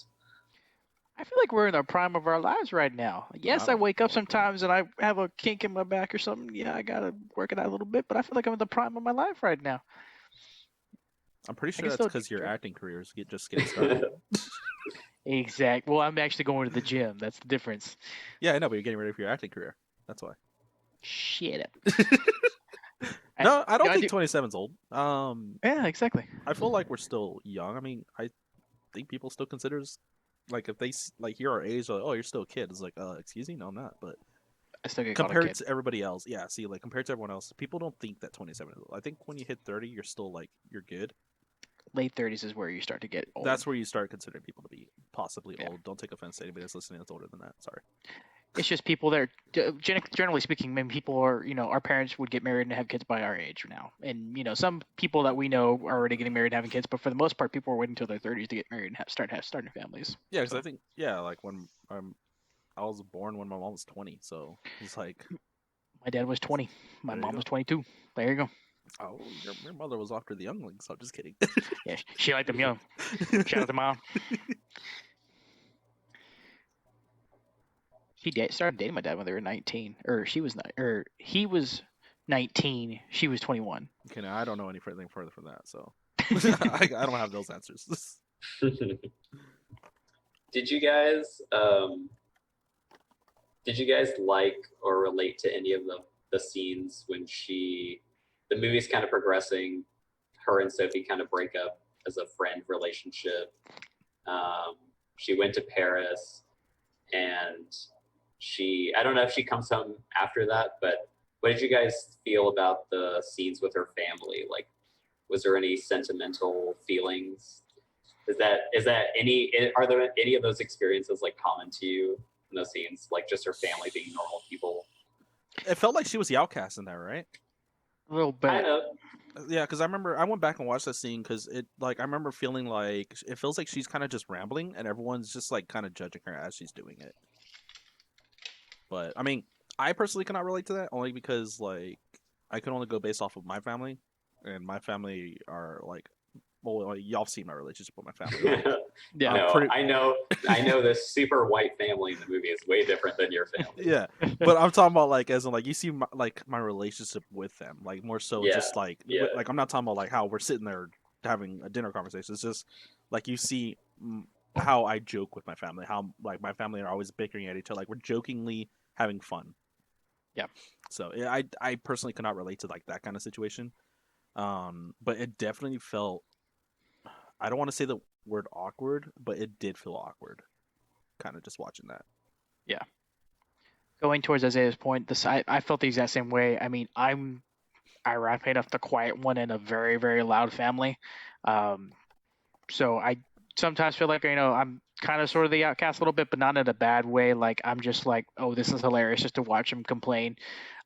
I feel like we're in the prime of our lives right now. Yes, I wake up sometimes and I have a kink in my back or something. Yeah, I gotta work it out a little bit, but I feel like I'm in the prime of my life right now. I'm pretty sure that's because your acting career is just getting started. Exactly. Well, I'm actually going to the gym. That's the difference. Yeah, I know, but you're getting ready for your acting career. That's why. Shit up. No, I don't think 27's old. Yeah, exactly. I feel like we're still young. I mean, I think people still consider, like, if they like hear our age, like, oh, you're still a kid. It's like, excuse me, no, I'm not. But I still get compared to everybody else, yeah. See, like compared to everyone else, people don't think that 27 is old. I think when you hit 30, you're still like you're good. Late 30s is where you start to get old. That's where you start considering people to be possibly old. Don't take offense to anybody that's listening that's older than that. Sorry. It's just people that are, generally speaking, maybe people are, our parents would get married and have kids by our age now. And, some people that we know are already getting married and having kids, but for the most part, people are waiting until their 30s to get married and starting families. Yeah, because I think, like when I was born when my mom was 20, so it's like My dad was 20. My mom was 22. There you go. Oh, your mother was after the younglings. I'm just kidding. Yeah, she liked them young. Shout out to mom. She started dating my dad when they were 19, or he was 19. She was 21. Okay, now I don't know anything further from that, so I don't have those answers. Did you guys like or relate to any of the scenes when the movie's kind of progressing, her and Sophie kind of break up as a friend relationship. She went to Paris, and I don't know if she comes home after that, but what did you guys feel about the scenes with her family? Like, was there any sentimental feelings? Are there any of those experiences like common to you in those scenes? Like just her family being normal people? It felt like she was the outcast in that, right? A little bit. Kind of. Yeah, because I remember I went back and watched that scene because I remember feeling like it feels like she's kind of just rambling and everyone's just like kind of judging her as she's doing it. But I mean, I personally cannot relate to that only because like I can only go based off of my family, and my family are like, well, y'all seen my relationship with my family. Right? Yeah, no, I know this super white family in the movie is way different than your family. Yeah, but I'm talking about like as in like you see my relationship with them, like more so just like I'm not talking about like how we're sitting there having a dinner conversation. It's just like you see how I joke with my family, how like my family are always bickering at each other, like we're jokingly having fun. Yeah. So I personally cannot relate to like that kind of situation, but it definitely felt. I don't want to say the word awkward, but it did feel awkward, kind of just watching that. Yeah. Going towards Isaiah's point, I felt the exact same way. I mean, I'm ironically enough the quiet one in a very, very loud family. So I sometimes feel like, I'm kind of sort of the outcast a little bit, but not in a bad way. Like, I'm just like, oh, this is hilarious just to watch them complain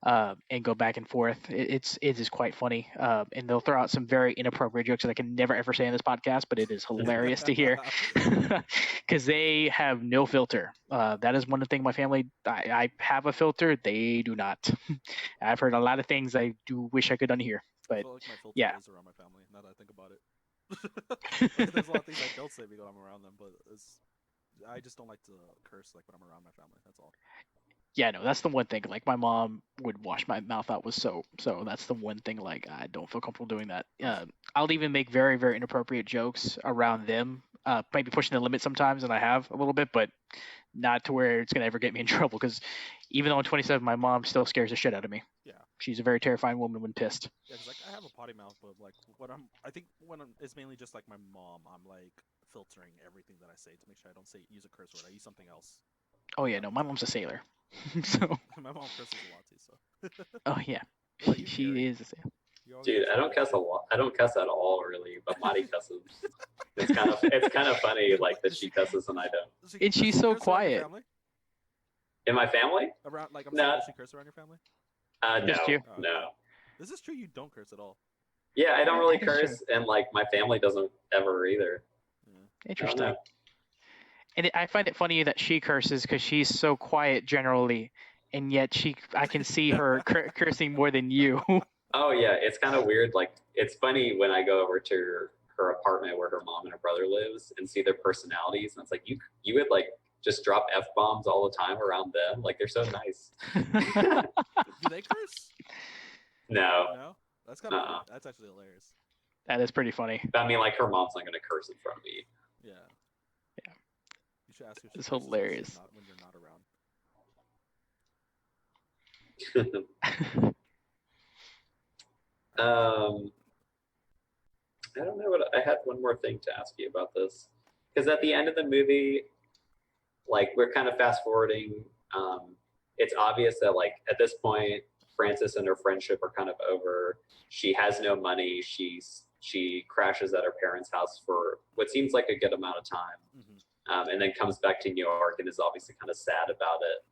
and go back and forth. It is quite funny. And they'll throw out some very inappropriate jokes that I can never, ever say in this podcast, but it is hilarious to hear because they have no filter. That is one thing my family, I have a filter. They do not. I've heard a lot of things I do wish I could unhear. But I feel like my filter yeah. is around my family. Now that I think about it, like, there's a lot of things I don't say because I'm around them, but I just don't like to curse like when I'm around my family. That's all. Yeah, no, that's the one thing. Like my mom would wash my mouth out with soap, so that's the one thing. Like I don't feel comfortable doing that. I'll even make very, very inappropriate jokes around them. Maybe pushing the limit sometimes, and I have a little bit, but not to where it's gonna ever get me in trouble. Because even though I'm 27, my mom still scares the shit out of me. Yeah. She's a very terrifying woman when pissed. Yeah, because like I have a potty mouth, but like I think when it's mainly just like my mom. I'm like filtering everything that I say to make sure I don't use a curse word. I use something else. Oh yeah, no, my mom's a sailor. So my mom curses a lot too. So. Oh yeah, she is a sailor. Dude, I don't cuss a lot. I don't cuss at all, really. But Madi cusses. It's kind of funny, like that she cusses and I don't. And she's so quiet. In my family? Around like I'm saying, does she curse around your family? No. This is true. You don't curse at all. Yeah, I don't really curse, and like my family doesn't ever either. Yeah. Interesting. And I find it funny that she curses because she's so quiet generally, and yet I can see her cursing more than you. Oh yeah, it's kind of weird. Like it's funny when I go over to her apartment where her mom and her brother lives and see their personalities, and it's like you would like just drop F-bombs all the time around them. Like they're so nice. Do they curse? No. No, that's kind of that's actually hilarious. That is pretty funny. I mean, like her mom's not gonna curse in front of me. Yeah. Yeah. You should ask her. It's hilarious. When you're not around. I don't know what I had one more thing to ask you about this, because at the end of the movie, like we're kind of fast forwarding. It's obvious that like at this point, Frances and her friendship are kind of over. She has no money. She crashes at her parents' house for what seems like a good amount of time, and then comes back to New York and is obviously kind of sad about it.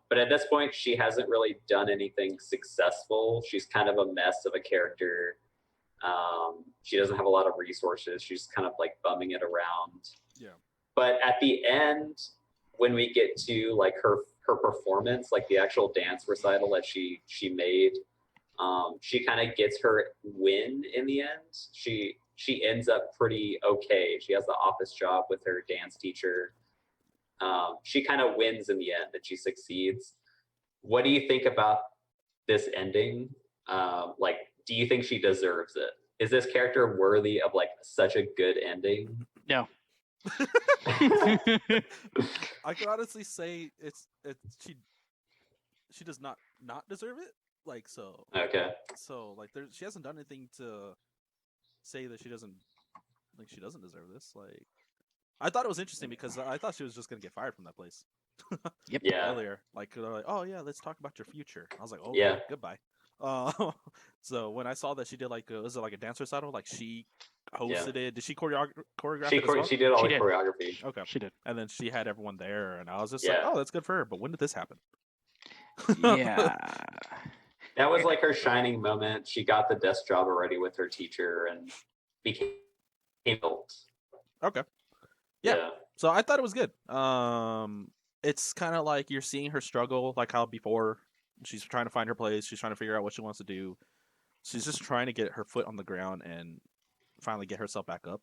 But at this point, she hasn't really done anything successful. She's kind of a mess of a character. She doesn't have a lot of resources. She's kind of like bumming it around. Yeah. But at the end, when we get to like her her performance, like the actual dance recital that she made. She kind of gets her win in the end. She ends up pretty okay. She has the office job with her dance teacher. She kind of wins in the end, and she succeeds. What do you think about this ending? Like, do you think she deserves it? Is this character worthy of like such a good ending? No. I could honestly say it's she does not deserve it. Like so. Okay. So like she hasn't done anything to say that she doesn't deserve this. Like I thought it was interesting because I thought she was just gonna get fired from that place. Yep. Yeah. Earlier, like they're like, oh yeah, let's talk about your future. I was like, oh Yeah. goodbye. So when I saw that she did like was it like a dance recital? Like she hosted it. Did she choreograph it as well? She did all She the did. choreography. Okay, She did. and then she had everyone there, and I was just like, Yeah. oh, that's good for her. But when did this happen? Yeah. That was like her shining moment. She got the desk job already with her teacher and became adult. Okay. Yeah. So I thought it was good. It's kind of like you're seeing her struggle, like how before she's trying to find her place, she's trying to figure out what she wants to do. She's just trying to get her foot on the ground and finally get herself back up.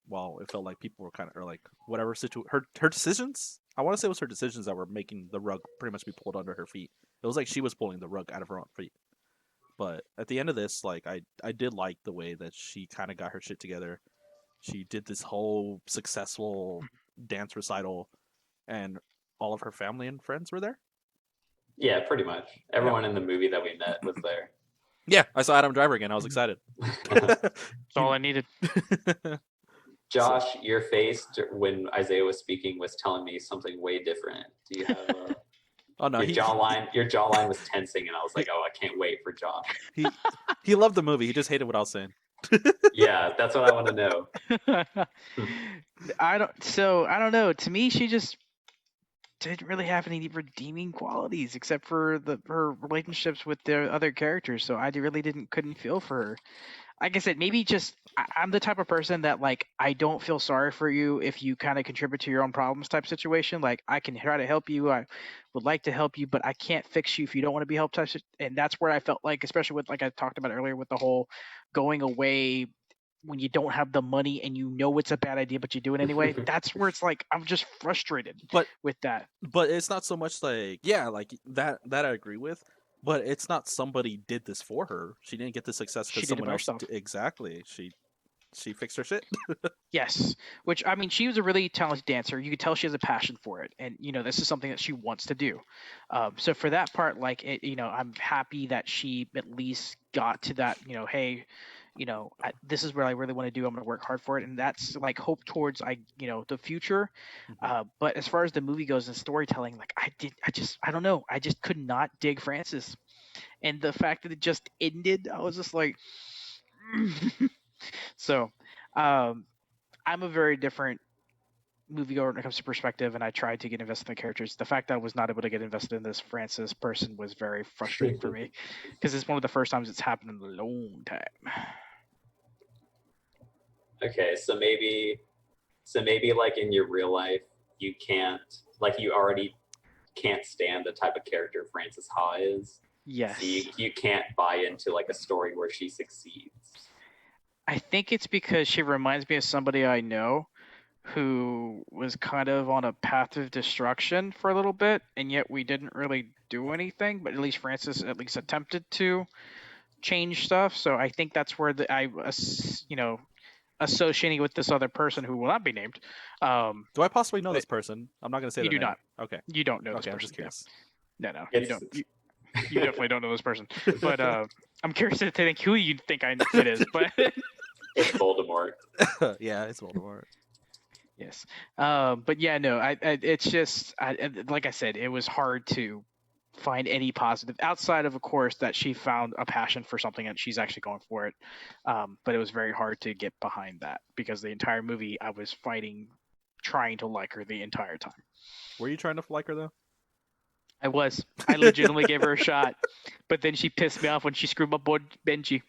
Well, it felt like people were kind of, or like whatever her decisions. I want to say it was her decisions that were making the rug pretty much be pulled under her feet. It was like she was pulling the rug out of her own feet. But at the end of this, like I did like the way that she kind of got her shit together. She did this whole successful dance recital, and all of her family and friends were there. Yeah, pretty much. Everyone in the movie that we met was there. Yeah, I saw Adam Driver again. I was excited. That's all I needed. Josh, your face when Isaiah was speaking was telling me something way different. Do you have Oh no, your jawline was tensing, and I was like, oh, I can't wait for Josh. He loved the movie. He just hated what I was saying. Yeah, that's what I want to know. I don't know. To me, she just didn't really have any redeeming qualities except for her relationships with the other characters. So I really couldn't feel for her. Like I said, maybe just I'm the type of person that like I don't feel sorry for you if you kind of contribute to your own problems type situation. Like I can try to help you, I would like to help you, but I can't fix you if you don't want to be helped. And that's where I felt like, especially with like I talked about earlier with the whole going away when you don't have the money and you know it's a bad idea, but you do it anyway. That's where it's like I'm just frustrated with that. But it's not so much like like that I agree with. But it's not somebody did this for her. She didn't get the success because someone else did. Exactly. She fixed her shit. Yes, which I mean, she was a really talented dancer. You could tell she has a passion for it, and this is something that she wants to do. So for that part, like I'm happy that she at least got to that. Hey, this is where I really want to do. I'm going to work hard for it, and that's like hope towards the future. But as far as the movie goes and storytelling, like I don't know. I just could not dig Frances, and the fact that it just ended, I was just like. So, I'm a very different moviegoer when it comes to perspective, and I tried to get invested in the characters. The fact that I was not able to get invested in this Frances person was very frustrating for me because it's one of the first times it's happened in a long time. Okay, so maybe like in your real life, you already can't stand the type of character Frances Ha is. Yes. So you can't buy into like a story where she succeeds. I think it's because she reminds me of somebody I know who was kind of on a path of destruction for a little bit, and yet we didn't really do anything, but at least Frances at least attempted to change stuff. So I think that's where associating with this other person who will not be named. Do I possibly know this person? I'm not going to say you their do name. not. Okay. You don't know this Okay, person. I'm just curious. No, you don't. You definitely don't know this person. But I'm curious to think who you think it is. But it's Voldemort. Yeah, it's Voldemort. Yes. But yeah, no. It's just like I said, it was hard to find any positive outside of course, that she found a passion for something and she's actually going for it. But it was very hard to get behind that because the entire movie I was trying to like her the entire time. Were you trying to like her though? I was. I legitimately gave her a shot, but then she pissed me off when she screwed my boy Benji.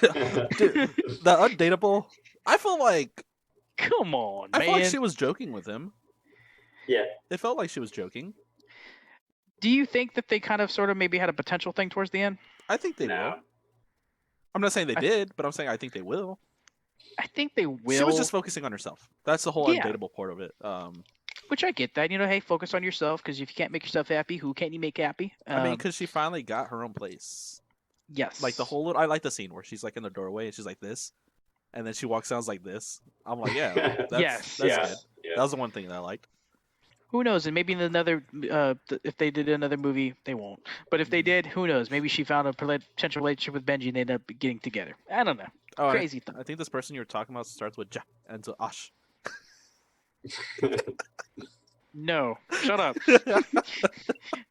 Dude, the undateable. I feel like. Come on, man. I feel like she was joking with him. Yeah. It felt like she was joking. Do you think that they kind of sort of maybe had a potential thing towards the end? I think they will. I'm not saying they did, but I'm saying I think they will. I think they will. She was just focusing on herself. That's the whole Yeah. undateable part of it. Which I get that. Hey, focus on yourself, because if you can't make yourself happy, who can you make happy? I mean, because she finally got her own place. Yes. Like the whole, I like the scene where she's like in the doorway and she's like this, and then she walks out like this. I'm like, yeah, that's good. Yeah. That was the one thing that I liked. Who knows? And maybe in another, if they did another movie, they won't. But if they did, who knows? Maybe she found a potential relationship with Benji and they ended up getting together. I don't know. Oh, Crazy I think this person you were talking about starts with Ja and ends with Ash. No, shut up.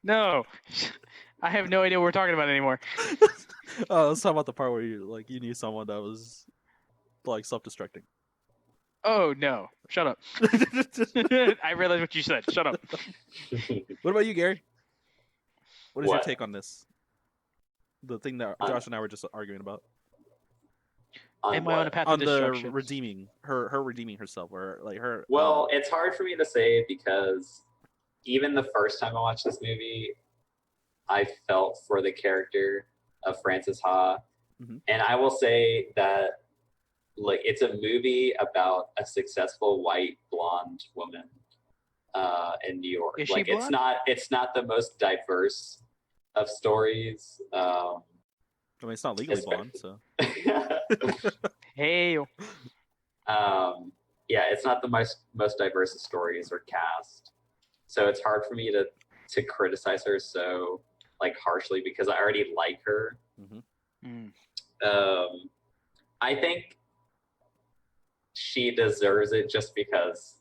No, I have no idea what we're talking about anymore. Let's talk about the part where you knew someone that was like self-destructing. Oh no, shut up. I realized what you said. Shut up. What about you, Gary? What is your What? take on this? The thing that Josh and I were just arguing about. Am I on a path of On the destruction? redeeming her redeeming herself, or like her. Well, it's hard for me to say because even the first time I watched this movie, I felt for the character of Frances Ha. Mhm. And I will say that like it's a movie about a successful white blonde woman in New York. Is she like blonde? it's not the most diverse of stories. I mean, it's not legally blonde, so. Hey, Yeah, it's not the most diverse of stories or cast, so it's hard for me to criticize her so like harshly because I already like her. Mm-hmm. I think she deserves it just because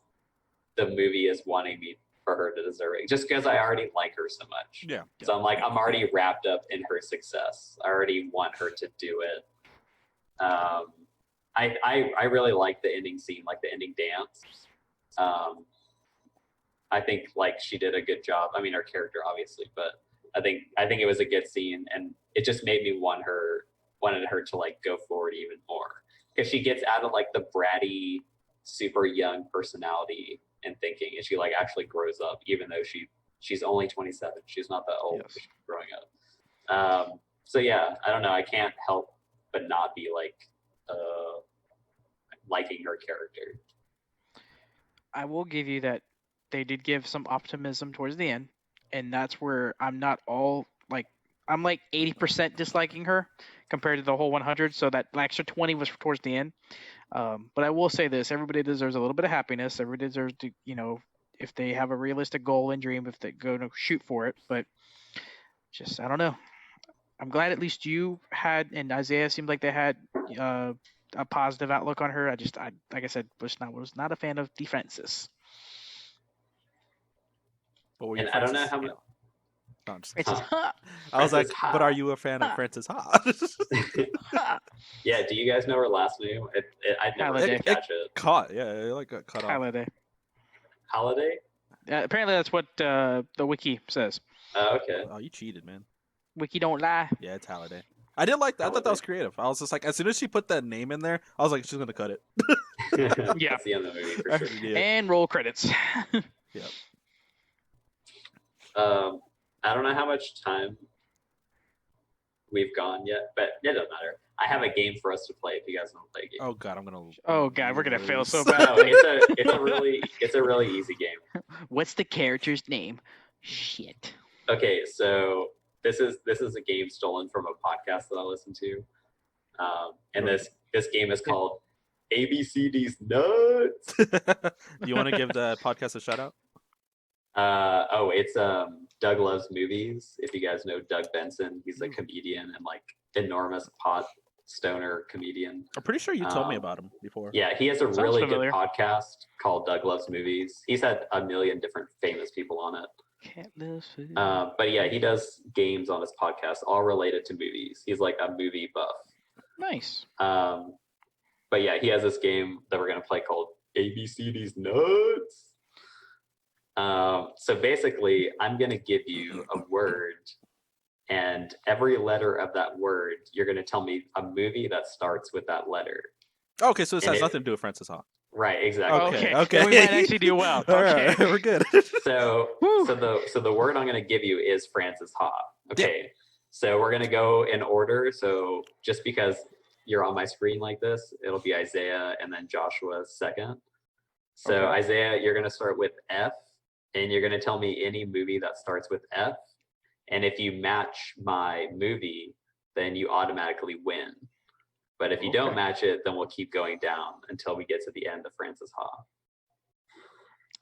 the movie is wanting me for her to deserve it, just because I already like her so much. Yeah. So I'm already wrapped up in her success. I already want her to do it. I really like the ending scene, like the ending dance. I think like she did a good job. I mean, her character obviously, but I think it was a good scene, and it just made me wanted her to like go forward even more because she gets out of like the bratty, super young personality and thinking, and she like actually grows up, even though she's only 27. She's not that old. Yes. She's growing up. So yeah, I don't know. I can't help but not be like liking her character. I will give you that they did give some optimism towards the end, and that's where I'm not all like I'm like 80% disliking her compared to the whole 100. So that extra 20 was towards the end. But I will say this: everybody deserves a little bit of happiness. Everybody deserves to, if they have a realistic goal and dream, if they go to shoot for it. But just I don't know. I'm glad at least you had, and Isaiah seemed like they had a positive outlook on her. I like I said, was not a fan of defenses. But were And I don't know how much. No, I'm just It's just, huh, I was like, Frances Ha. but are you a fan of Frances Ha? huh. Yeah, do you guys know her last name? I never Holiday. did catch it. Caught, yeah, it like got cut off. Holiday. Holiday? Apparently, that's what the wiki says. Oh, okay. Oh, you cheated, man. Wiki don't lie. Yeah, it's Halliday. I did like that. I thought that was creative. I was just like, as soon as she put that name in there, I was like, she's gonna cut it. Yeah. That's the end of the movie for sure. Yeah. And roll credits. Yep. I don't know how much time we've gone yet, but it doesn't matter. I have a game for us to play if you guys want to play a game. Oh god, I'm gonna. Oh god, we're gonna fail so lose. bad. No, it's a really easy game. What's the character's name? Shit. Okay, so this is a game stolen from a podcast that I listen to, and this game is called ABCD's Nuts. Do you want to give the podcast a shout out? It's Doug Loves Movies. If you guys know Doug Benson, he's a comedian and like enormous pot stoner comedian. I'm pretty sure you told me about him before. Yeah, he has a Sounds really familiar. good podcast called Doug Loves Movies. He's had a million different famous people on it. Can't live food. But yeah, he does games on his podcast, all related to movies. He's like a movie buff. Nice. But yeah, he has this game that we're gonna play called ABCD's Nuts. So basically, I'm gonna give you a word, and every letter of that word, you're gonna tell me a movie that starts with that letter. Okay, so this And has nothing to do with Frances Ha. Right, exactly. Okay. Then we might actually do well. All Okay. right, we're good. So the word I'm going to give you is Francis Ha. Okay. So we're going to go in order. So just because you're on my screen like this, it'll be Isaiah and then Joshua second. So Okay. Isaiah, you're going to start with F, and you're going to tell me any movie that starts with F. And if you match my movie, then you automatically win. But if you don't match it, then we'll keep going down until we get to the end of Francis Ha.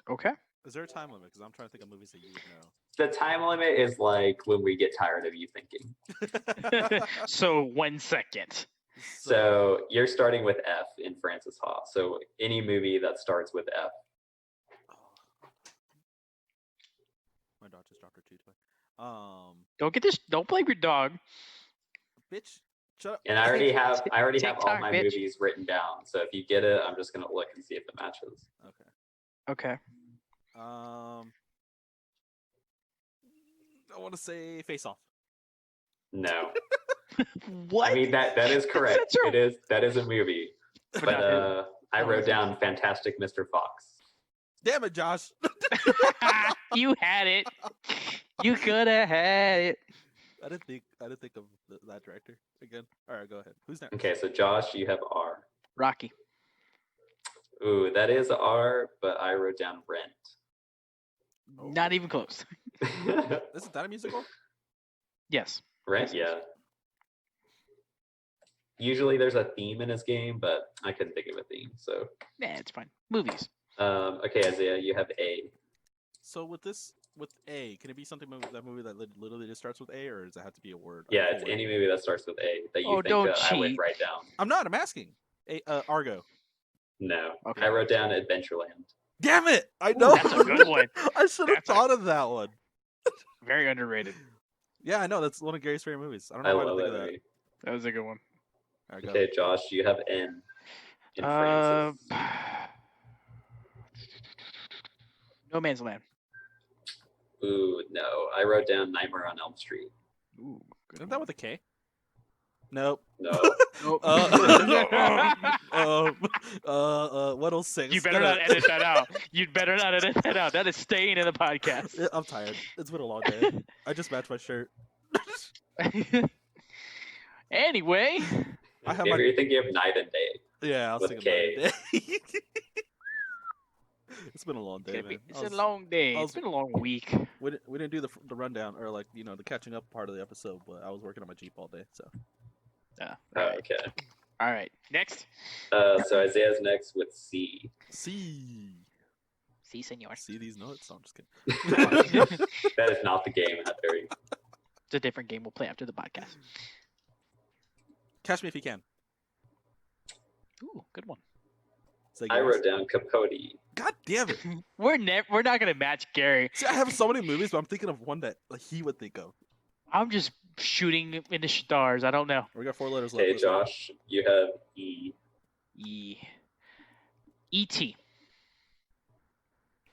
Okay. Is there a time limit? Because I'm trying to think of movies that you would know. The time limit is like when we get tired of you thinking. So 1 second. So you're starting with F in Francis Ha. So any movie that starts with F. My dog just dropped her tooth away. Don't blame your dog. Bitch, shut up. And I already have all TikTok, my bitch. movies written down. So if you get it, I'm just gonna look and see if it matches. Okay. I want to say Face Off. No. What? I mean that is correct. That is a movie. But I wrote down Fantastic Mr. Fox. Damn it, Josh. You had it. You could have had it. I didn't think of that director again. All right, go ahead. Who's next? Okay, so Josh, you have R. Rocky. Ooh, that is R, but I wrote down Rent. Not even close. Isn't that a musical? Yes. Rent, yeah. Usually there's a theme in his game, but I couldn't think of a theme. So Nah, it's fine. Movies. Okay, Isaiah, you have A. So with A, can it be something that movie that literally just starts with A, or does it have to be a word? Yeah, it's any movie that starts with A that you think don't I would cheat. write down. I'm not. I'm asking. Argo. No. Okay. I wrote down Adventureland. Damn it! I know. That's a good one. I should have thought of that one. Very underrated. Yeah, I know. That's one of Gary's favorite movies. I don't know I why I love didn't that think of movie. That was a good one. All right, go. Okay, Josh, you have N in Francis. No Man's Land. Ooh, no. I wrote down Nightmare on Elm Street. Ooh, good Isn't that with a K? Nope. No. Nope. 106. You better not edit that out. You'd better not edit that out. That is staying in the podcast. I'm tired. It's been a long day. I just matched my shirt. Anyway. I have Maybe you're thinking of Night and Day. Yeah, I was with thinking about K. it. It's been a long day, man. It's a long day. It's been a long week. We didn't do the rundown or the catching up part of the episode, but I was working on my Jeep all day, so. Okay. All right. Next. So Isaiah's next with C. See, senor. see these notes? No, I'm just kidding. That is not the game, Harry. It's a different game. We'll play after the podcast. Catch Me If You Can. Ooh, good one. Say I yours. wrote down Capote. God damn it! We're not gonna match Gary. See, I have so many movies, but I'm thinking of one that he would think of. I'm just shooting in the stars. I don't know. We got 4 letters left. Okay, Josh, you have E. E.T.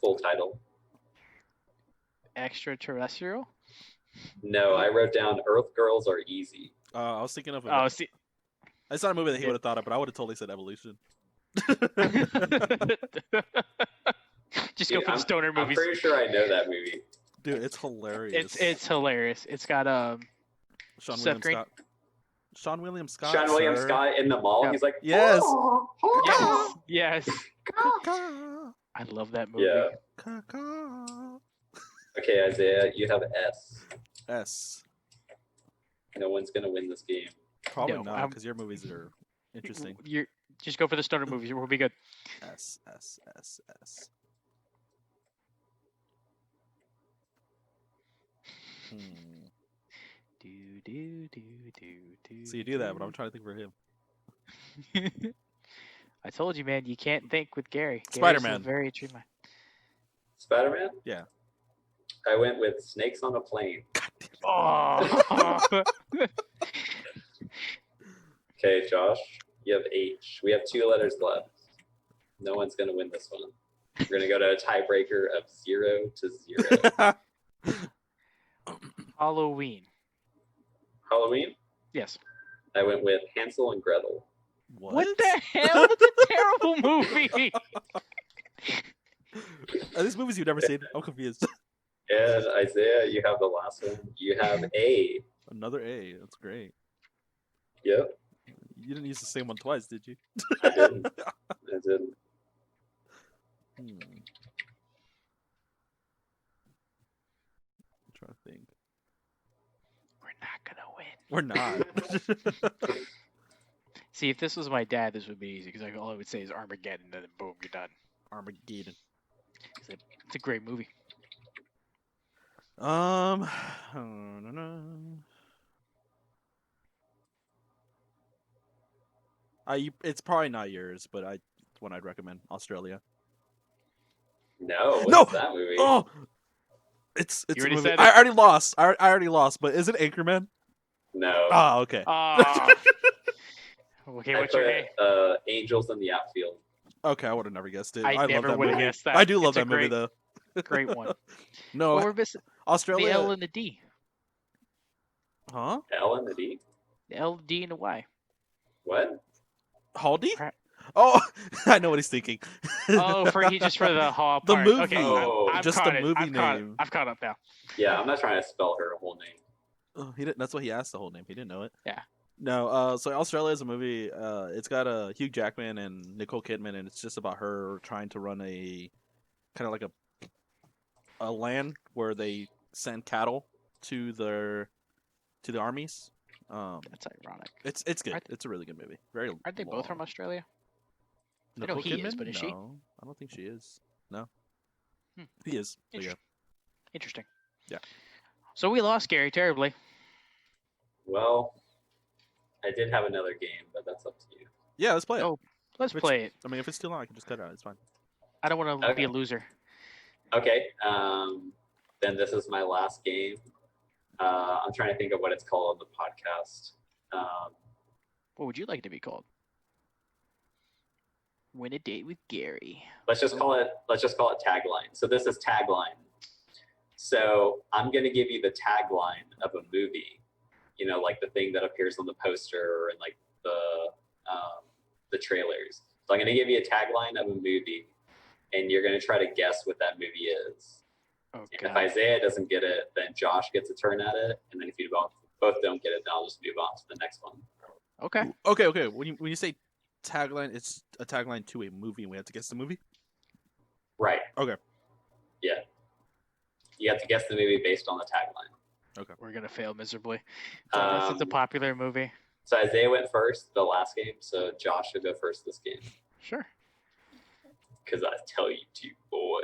Full title. Extraterrestrial. No, I wrote down Earth Girls Are Easy. I was thinking of. Oh, see. It's not a movie that he would have thought of, but I would have totally said Evolution. Just go for the stoner movies. I'm pretty sure I know that movie. Dude, it's hilarious. It's hilarious. It's got Sean Seth William Green. Scott. Sean William Scott. Sean William sir. Scott in the mall. Yeah. He's like, Yes. "Oh, yes. Caw-caw, I love that movie. Yeah. caw-caw. Okay, Isaiah, you have S. S. No one's gonna win this game. Probably No, not, because your movies are interesting. You're just go for the stoner movies. We'll be good. S. S. S. S. So you do that, but I'm trying to think for him. I told you, man. You can't think with Gary. Gary's Spider-Man. a very true man. Spider-Man? Yeah. I went with Snakes on a Plane. Oh. Okay, Josh, you have H. We have 2 letters left. No one's gonna win this one. We're gonna go to a tiebreaker of 0-0. Halloween. Halloween? Yes. I went with Hansel and Gretel. What the hell? It's a terrible movie. Are these movies you've never seen? I'm confused. And Isaiah, you have the last one. You have A. Another A. That's great. Yep. You didn't use the same one twice, did you? I didn't. I didn't. I'm trying to think. We're not gonna win. We're not. See, if this was my dad, this would be easy because all I would say is Armageddon, and then boom, you're done. Armageddon. It's a great movie. I don't know. It's probably not yours, but it's one I'd recommend. Australia. No. No! What's that movie? Oh, it's You a already movie. said it. I already lost. I already lost. But is it Anchorman? No. Oh, okay. Okay, I what's your name? put Angels in the Outfield. Okay, I would have never guessed it. I love never that would have movie. guessed that. I do love It's a that movie great- though. Great one. No, Well, we're missing Australia. the L and the D. Huh? L and the D. The L, D, and the Y. What? Haldi? Crap. Oh, I know what he's thinking. Oh, for the Hall The part. movie. Okay, Oh, I've just caught the it. movie I've caught it. name. I've caught up now. Yeah, I'm not trying to spell her whole name. Oh, he didn't. That's what he asked the whole name. He didn't know it. Yeah. No. So Australia is a movie. It's got Hugh Jackman and Nicole Kidman, and it's just about her trying to run a kind of like a land where they send cattle to the armies. That's ironic. It's good. It's a really good movie. Very. Aren't they both long. from Australia? I know Nicole he is, Kidman? but is she? No, I don't think she is. No. Hmm. He is. But yeah. Interesting. Yeah. So we lost Gary terribly. Well, I did have another game, but that's up to you. Yeah, let's play it. Oh, let's play it. I mean, if it's too long, I can just cut it out. It's fine. I don't want to be Okay. a loser. Okay. Then this is my last game. I'm trying to think of what it's called on the podcast. What would you like to be called? Win a date with Gary. Let's just call it tagline. So this is tagline. So I'm gonna give you the tagline of a movie. You know, like the thing that appears on the poster and like the trailers. So I'm gonna give you a tagline of a movie, and you're gonna try to guess what that movie is. Okay. And if Isaiah doesn't get it, then Josh gets a turn at it, and then if you both don't get it, then I'll just move on to the next one. Okay. Okay. When you say tagline, it's a tagline to a movie, and we have to guess the movie. Right. Okay. Yeah. You have to guess the movie based on the tagline. We're gonna fail miserably. Unless it's a popular movie. So Isaiah went first the last game, so Josh should go first this game. Sure. Because I tell you to, boy.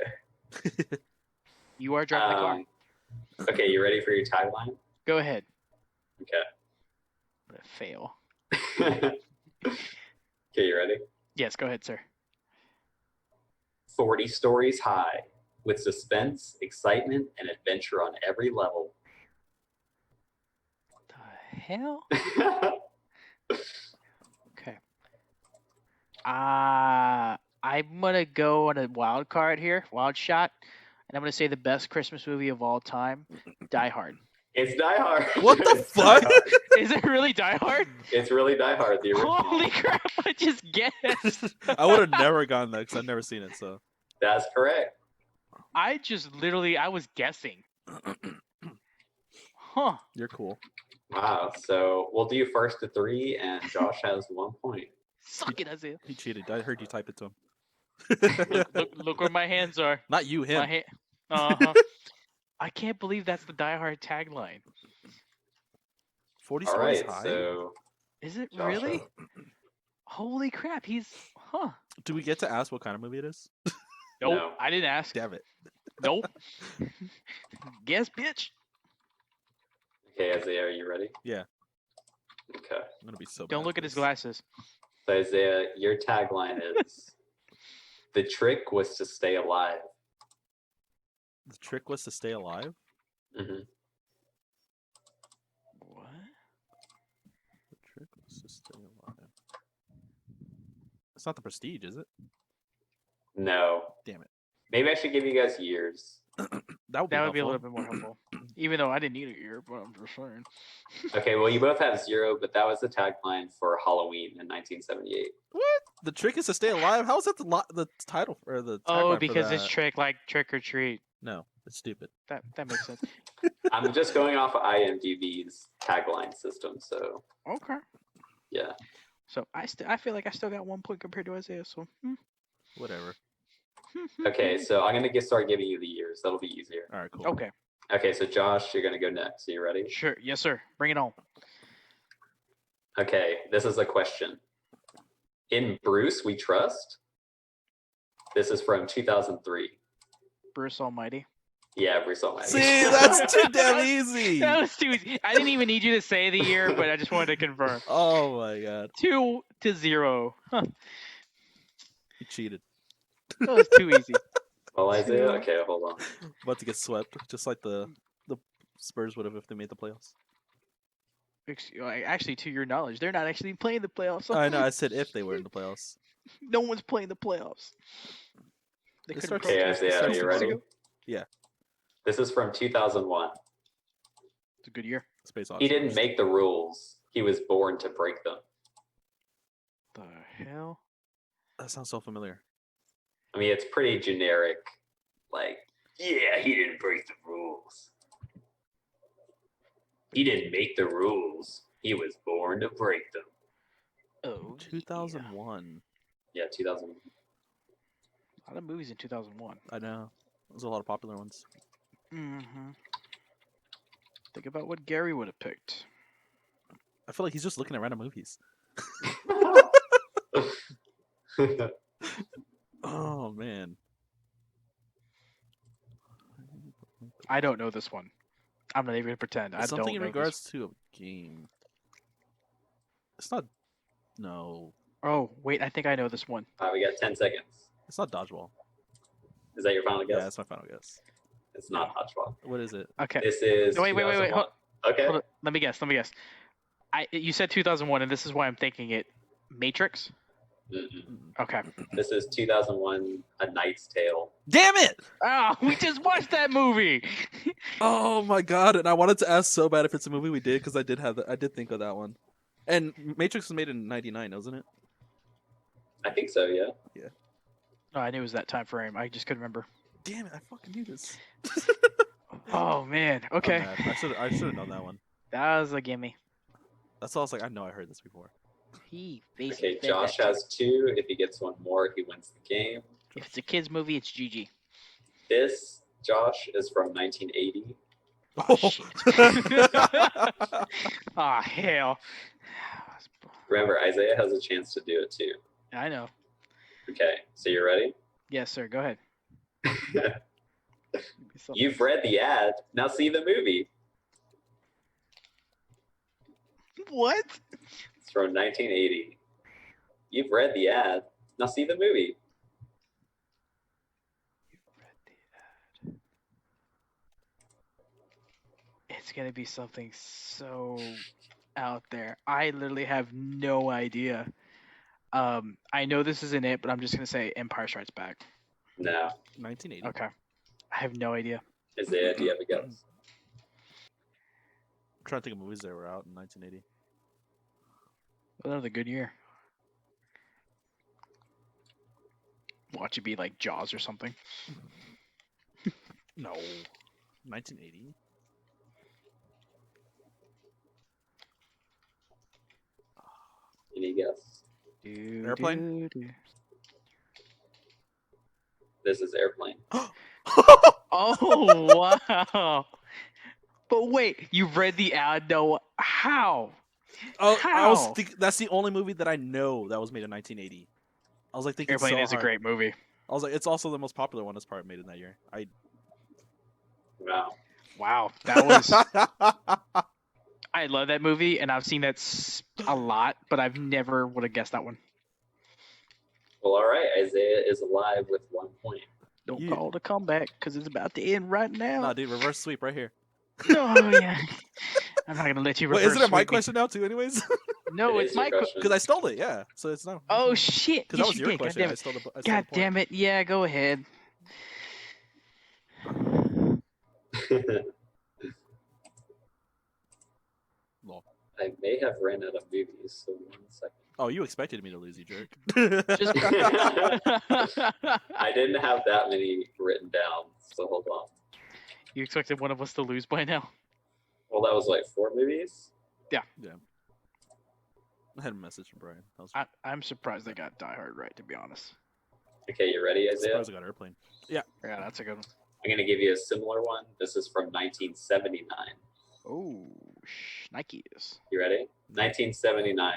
You are driving the car. Okay, you ready for your tagline? Go ahead. Okay. I'm gonna fail. Okay, you ready? Yes, go ahead, sir. 40 stories high, with suspense, excitement, and adventure on every level. What the hell? Okay. I'm gonna go on a wild card here, wild shot, and I'm gonna say the best Christmas movie of all time, Die Hard. It's Die Hard. What the It's Die fuck? Hard. Is it really Die Hard? It's really Die Hard, the original. Holy crap! I just guessed. I would have never gotten that because I've never seen it. So That's correct. I just literally, I was guessing. Huh. you're cool. Wow. So we'll do first to 3, and Josh has 1 point. Suck it, Isaiah. He cheated. I heard you type it to him. Look where my hands are. Not you, him. Uh-huh. I can't believe that's the Die Hard tagline. 40 All stories right. high. So Is it Josh, really? Holy crap, huh. Do we get to ask what kind of movie it is? Nope, No. I didn't ask. Damn it. Nope. Guess, bitch. Okay, Isaiah, are you ready? Yeah. Okay. I'm gonna be so. Don't bad look at his this. glasses. So Isaiah, your tagline is the trick was to stay alive. The trick was to stay alive. Mm-hmm. What? The trick was to stay alive. It's not The Prestige, is it? No. Damn it. Maybe I should give you guys years. That would be That would be a helpful. little bit more helpful. Even though I didn't need an ear, but I'm just saying. Okay, well, you both have 0, but that was the tagline for Halloween in 1978. What? The trick is to stay alive. How is that the title or the Oh, tagline because for it's that? like trick or treat. No, it's stupid. That makes sense. I'm just going off of IMDb's tagline system, so Okay. yeah. So I feel like I still got 1 point compared to Isaiah. So Whatever. Okay, so I'm gonna start giving you the years. That'll be easier. All right, cool. Okay. Okay, so Josh, you're gonna go next. Are you ready? Sure. Yes, sir. Bring it on. Okay, this is a question. In Bruce We Trust. This is from 2003. Bruce Almighty. Yeah, Bruce Almighty. See, that's too damn easy. That was too easy. I didn't even need you to say the year, but I just wanted to confirm. Oh my god, 2-0. Huh. you cheated. That was too easy. Well, Isaiah. Okay, hold on. About to get swept, just like the Spurs would have if they made the playoffs. Actually, to your knowledge, they're not actually playing the playoffs. I know. I said if they were in the playoffs. No one's playing the playoffs. They It could've starts- Okay, protested Isaiah, are 6 you months ready? ago. Yeah. This is from 2001. It's a good year. Space He Odyssey. didn't make the rules. He was born to break them. The hell? That sounds so familiar. I mean, it's pretty generic. Like, yeah, he didn't break the rules. He didn't make the rules. He was born to break them. Oh, 2001. Yeah, 2000. A lot of movies in 2001. I know. There's a lot of popular ones. Mm-hmm. Think about what Gary would have picked. I feel like he's just looking at random movies. Oh man. I don't know this one. I'm not even gonna pretend. I Something don't in know regards to a game. It's not. No, this. Oh wait, I think I know this one. We got 10 seconds. it's not dodgeball. Is that your final guess? Yeah, that's my final guess. It's not Dodgeball. What is it? Okay. This is. No, wait. 2001. Okay. Hold on. Let me guess. You said 2001, and this is why I'm thinking it. Matrix. Mm-mm. Okay. This is 2001, A Knight's Tale. Damn it! Oh, we just watched that movie. Oh my god! And I wanted to ask so bad if it's a movie we did because I did have I did think of that one. And Matrix was made in '99, wasn't it? I think so, yeah. Oh, I knew it was that time frame. I just couldn't remember. Damn it! I fucking knew this. Oh man. I'm Okay. mad. I should have known that one. That was a gimme. That's all I was like. I know I heard this before. He basically. Okay, said Josh that. has 2. If he gets one more, he wins the game. If it's a kids movie, it's GG. This, Josh, is from 1980. Oh, shit. Ah, hell. Remember, Isaiah has a chance to do it too. I know. Okay, so you ready? Yes, sir. Go ahead. You've read the ad. Now see the movie. What? It's from 1980. You've read the ad. Now see the movie. It's gonna be something so out there. I literally have no idea. I know this isn't it, but I'm just gonna say Empire Strikes Back. No. 1980. Okay. I have no idea. Isaiah, do you have a guess? I'm trying to think of movies that were out in 1980. Another good year. Watch it be like Jaws or something. No. 1980. Any guess? Airplane? This is Airplane. Oh wow! But wait, you read the ad? No, how? Oh, I was How? that's the only movie that I know that was made in 1980. I was like thinking Airplane so is a hard. great movie. I was like, it's also the most popular one as part made in that year. Wow. Wow, that was. I love that movie, and I've seen that a lot, but I've never would have guessed that one. Well, all right. Isaiah is alive with 1 point. Don't Yeah. call it a comeback because it's about to end right now. Nah, dude, reverse sweep right here. Oh yeah. I'm not gonna let you. Wait, reverse isn't it my sweep me. question now too? Anyways, No, It it's is your my. question. because I stole it. Yeah, so it's not. Oh shit! Because Yes, that was you your did. question. God damn I it! stole the. I stole God the point. damn it! Yeah, go ahead. I may have ran out of movies, so 1 second. Oh, you expected me to lose, you jerk. Just I didn't have that many written down, so hold on. You expected one of us to lose by now? Well, that was like 4 movies. Yeah. I had a message from Brian. I'm surprised I got Die Hard right, to be honest. Okay, you ready, Isaiah? Surprised I got Airplane. Yeah, that's a good one. I'm gonna give you a similar one. This is from 1979. Oh, Nikes. You ready? 1979.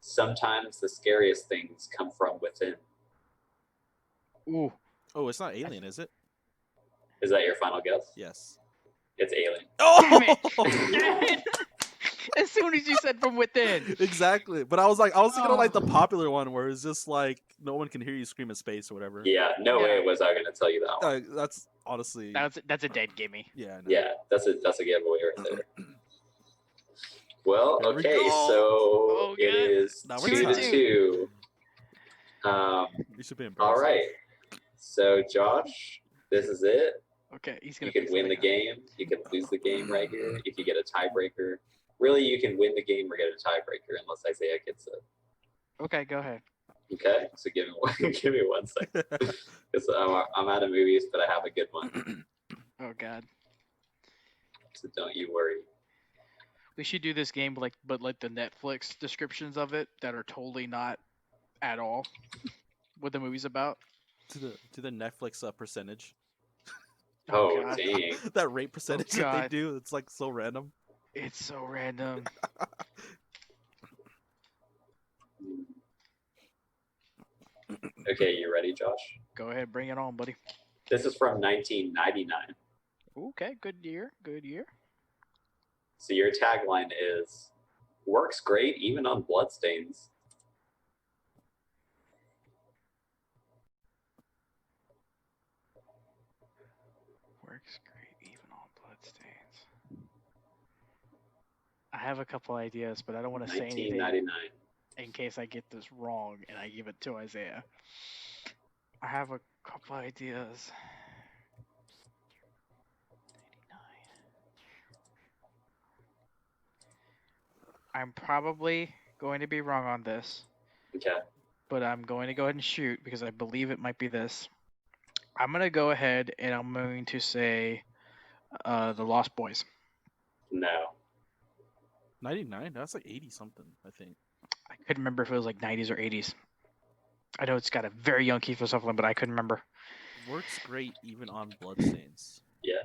Sometimes the scariest things come from within. Ooh. Oh, it's not Alien, is it? Is that your final guess? Yes. It's Alien. Damn Oh! it! As soon as you said from within. Exactly. But I was thinking of like the popular one where it's just like no one can hear you scream in space or whatever. Yeah, no way was I gonna tell you that one. That's honestly. That's a dead gimme. Yeah. No. Yeah, that's a giveaway right there. Well, There we okay, go. so it is Now we're 2 to tied. 2. You should be embarrassed. All right. So Josh, this is it. Okay, he's You gonna can pick win the something game. You can lose the game right here. If you get a tiebreaker, really, you can win the game or get a tiebreaker unless Isaiah gets it. up. Okay, go ahead. Okay, so give me give me 1 second because I'm out of movies, but I have a good one. Oh God. So don't you worry. We should do this game but like the Netflix descriptions of it that are totally not at all what the movie's about. To the Netflix percentage. Oh, God. dang. That rate percentage that they God. do, it's like so random. It's so random. Okay, you ready, Josh? Go ahead, bring it on, buddy. This is from 1999. Okay, good year. Good year. So your tagline is, "Works great even on bloodstains." Works great even on bloodstains. I have a couple ideas, but I don't want to say anything 1999. in case I get this wrong and I give it to Isaiah. I have a couple ideas. 89. I'm probably going to be wrong on this, Okay. but I'm going to go ahead and shoot because I believe it might be this. I'm going to go ahead and I'm going to say The Lost Boys. No. 99? That's like 80 something, I think. I couldn't remember if it was like 90s or 80s. I know it's got a very young Kiefer Sutherland, but I couldn't remember. Works great even on bloodstains. Yeah.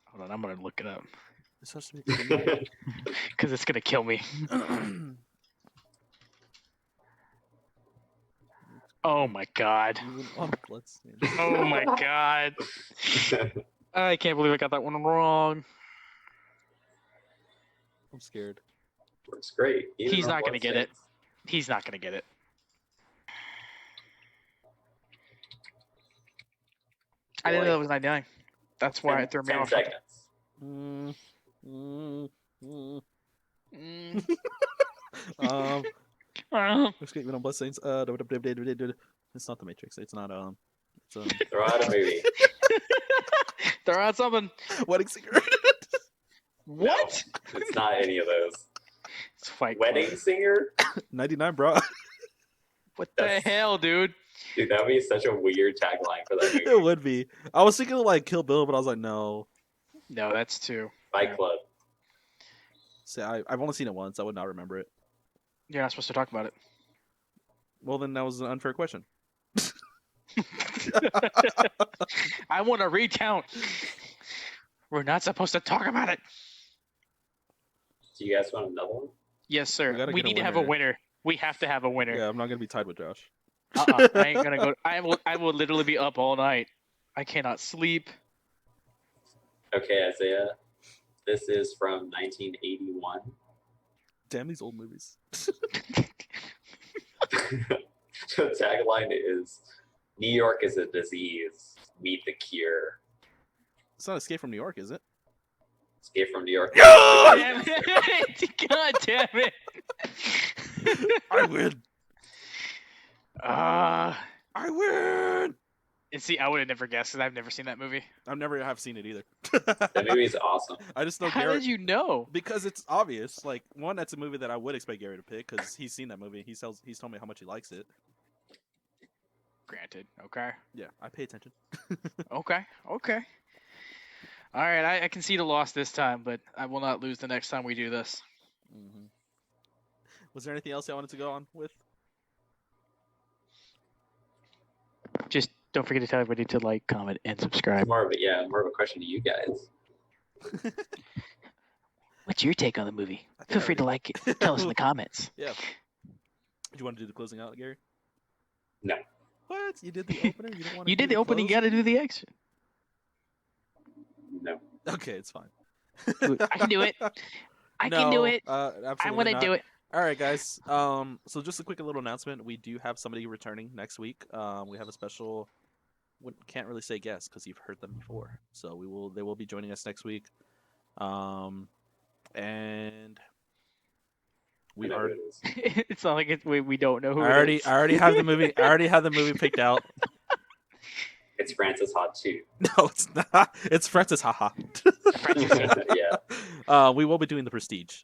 Hold on, I'm going to look it up This has to be because it's going to kill me. Oh my God. even on bloodstains. Oh my God. I can't believe I got that one wrong. I'm scared. Works great. even He's on not gonna get it. bloodstains. He's not going to get it. I didn't know it was 99. That's why it threw me 10 off. seconds. Mm. Works great even on bloodstains. It's not the Matrix. It's not It's Throw out a movie. Throw out something. Wedding Singer. What? No, it's not any of those. It's Fight Club. Wedding Singer? 99, bro. What the That's- hell, dude? Dude, that would be such a weird tagline for that movie. It would be. I was thinking of like Kill Bill, but I was like, no. No, that's two. Fight Yeah. Club. See, I've only seen it once. I would not remember it. You're not supposed to talk about it. Well, then that was an unfair question. I want to recount. We're not supposed to talk about it. Do you guys want another one? Yes, sir. We gotta We get a need to have a winner. winner. We have to have a winner. Yeah, I'm not gonna be tied with Josh. I ain't gonna go. I will literally be up all night. I cannot sleep. Okay, Isaiah. This is from 1981. Damn these old movies. The tagline is, "New York is a disease. Meet the cure." It's not Escape from New York, is it? Escape from New York. Damn it! God damn it! I win. I I win. see. I would have never guessed because I've never seen that movie. I've never have seen it either. That movie is awesome. I just know How Gary did you know? because it's obvious. Like one, that's a movie that I would expect Gary to pick because he's seen that movie. He's told me how much he likes it. Granted. Okay. Yeah, I pay attention. Okay. Okay. All right. I concede a loss this time, but I will not lose the next time we do this. Mm-hmm. Was there anything else I wanted to go on with? Just don't forget to tell everybody to like, comment, and subscribe. More of a question to you guys. What's your take on the movie? Feel free to like it. Tell us in the comments. Yeah. Do you want to do the closing out, Gary? No. What? You did the opener? You don't want to You did the opening. You got to do the exit. No. Okay, it's fine. I can do it. I can do it. Absolutely I want to not. do it. All right, guys. So just a quick little announcement. We do have somebody returning next week. We have a special. Can't really say guest because you've heard them before. So they will be joining us next week. And we are. It's not like we don't know who. I already have the movie. I already have the movie picked out. It's Francis Ha 2. No, it's not. It's Francis Haha. Yeah. We will be doing The Prestige.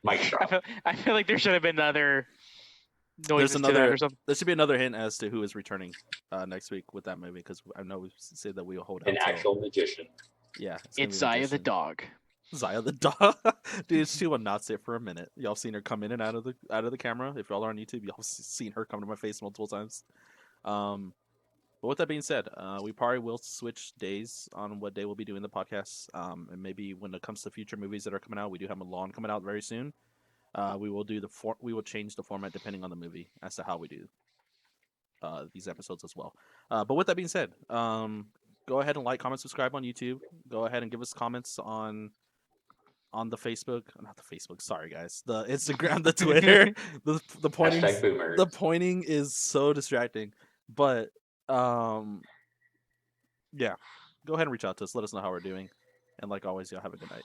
Mic drop. I feel like there should have been other noises to that or something. There should be another hint as to who is returning next week with that movie because I know we said that we will hold out. An actual magician. Yeah, It's Zaya the dog. Zaya the dog. Dude, she will not sit for a minute. Y'all seen her come in and out of the camera. If y'all are on YouTube, y'all seen her come to my face multiple times. But with that being said, we probably will switch days on what day we'll be doing the podcast. And maybe when it comes to future movies that are coming out, we do have Milan coming out very soon. We will do we will change the format depending on the movie as to how we do these episodes as well. But with that being said, go ahead and like, comment, subscribe on YouTube. Go ahead and give us comments on the Facebook, not the Facebook. Sorry, guys. The Instagram, the Twitter, the pointing. The pointing is so distracting. But yeah, go ahead and reach out to us. Let us know how we're doing. And like always, y'all have a good night.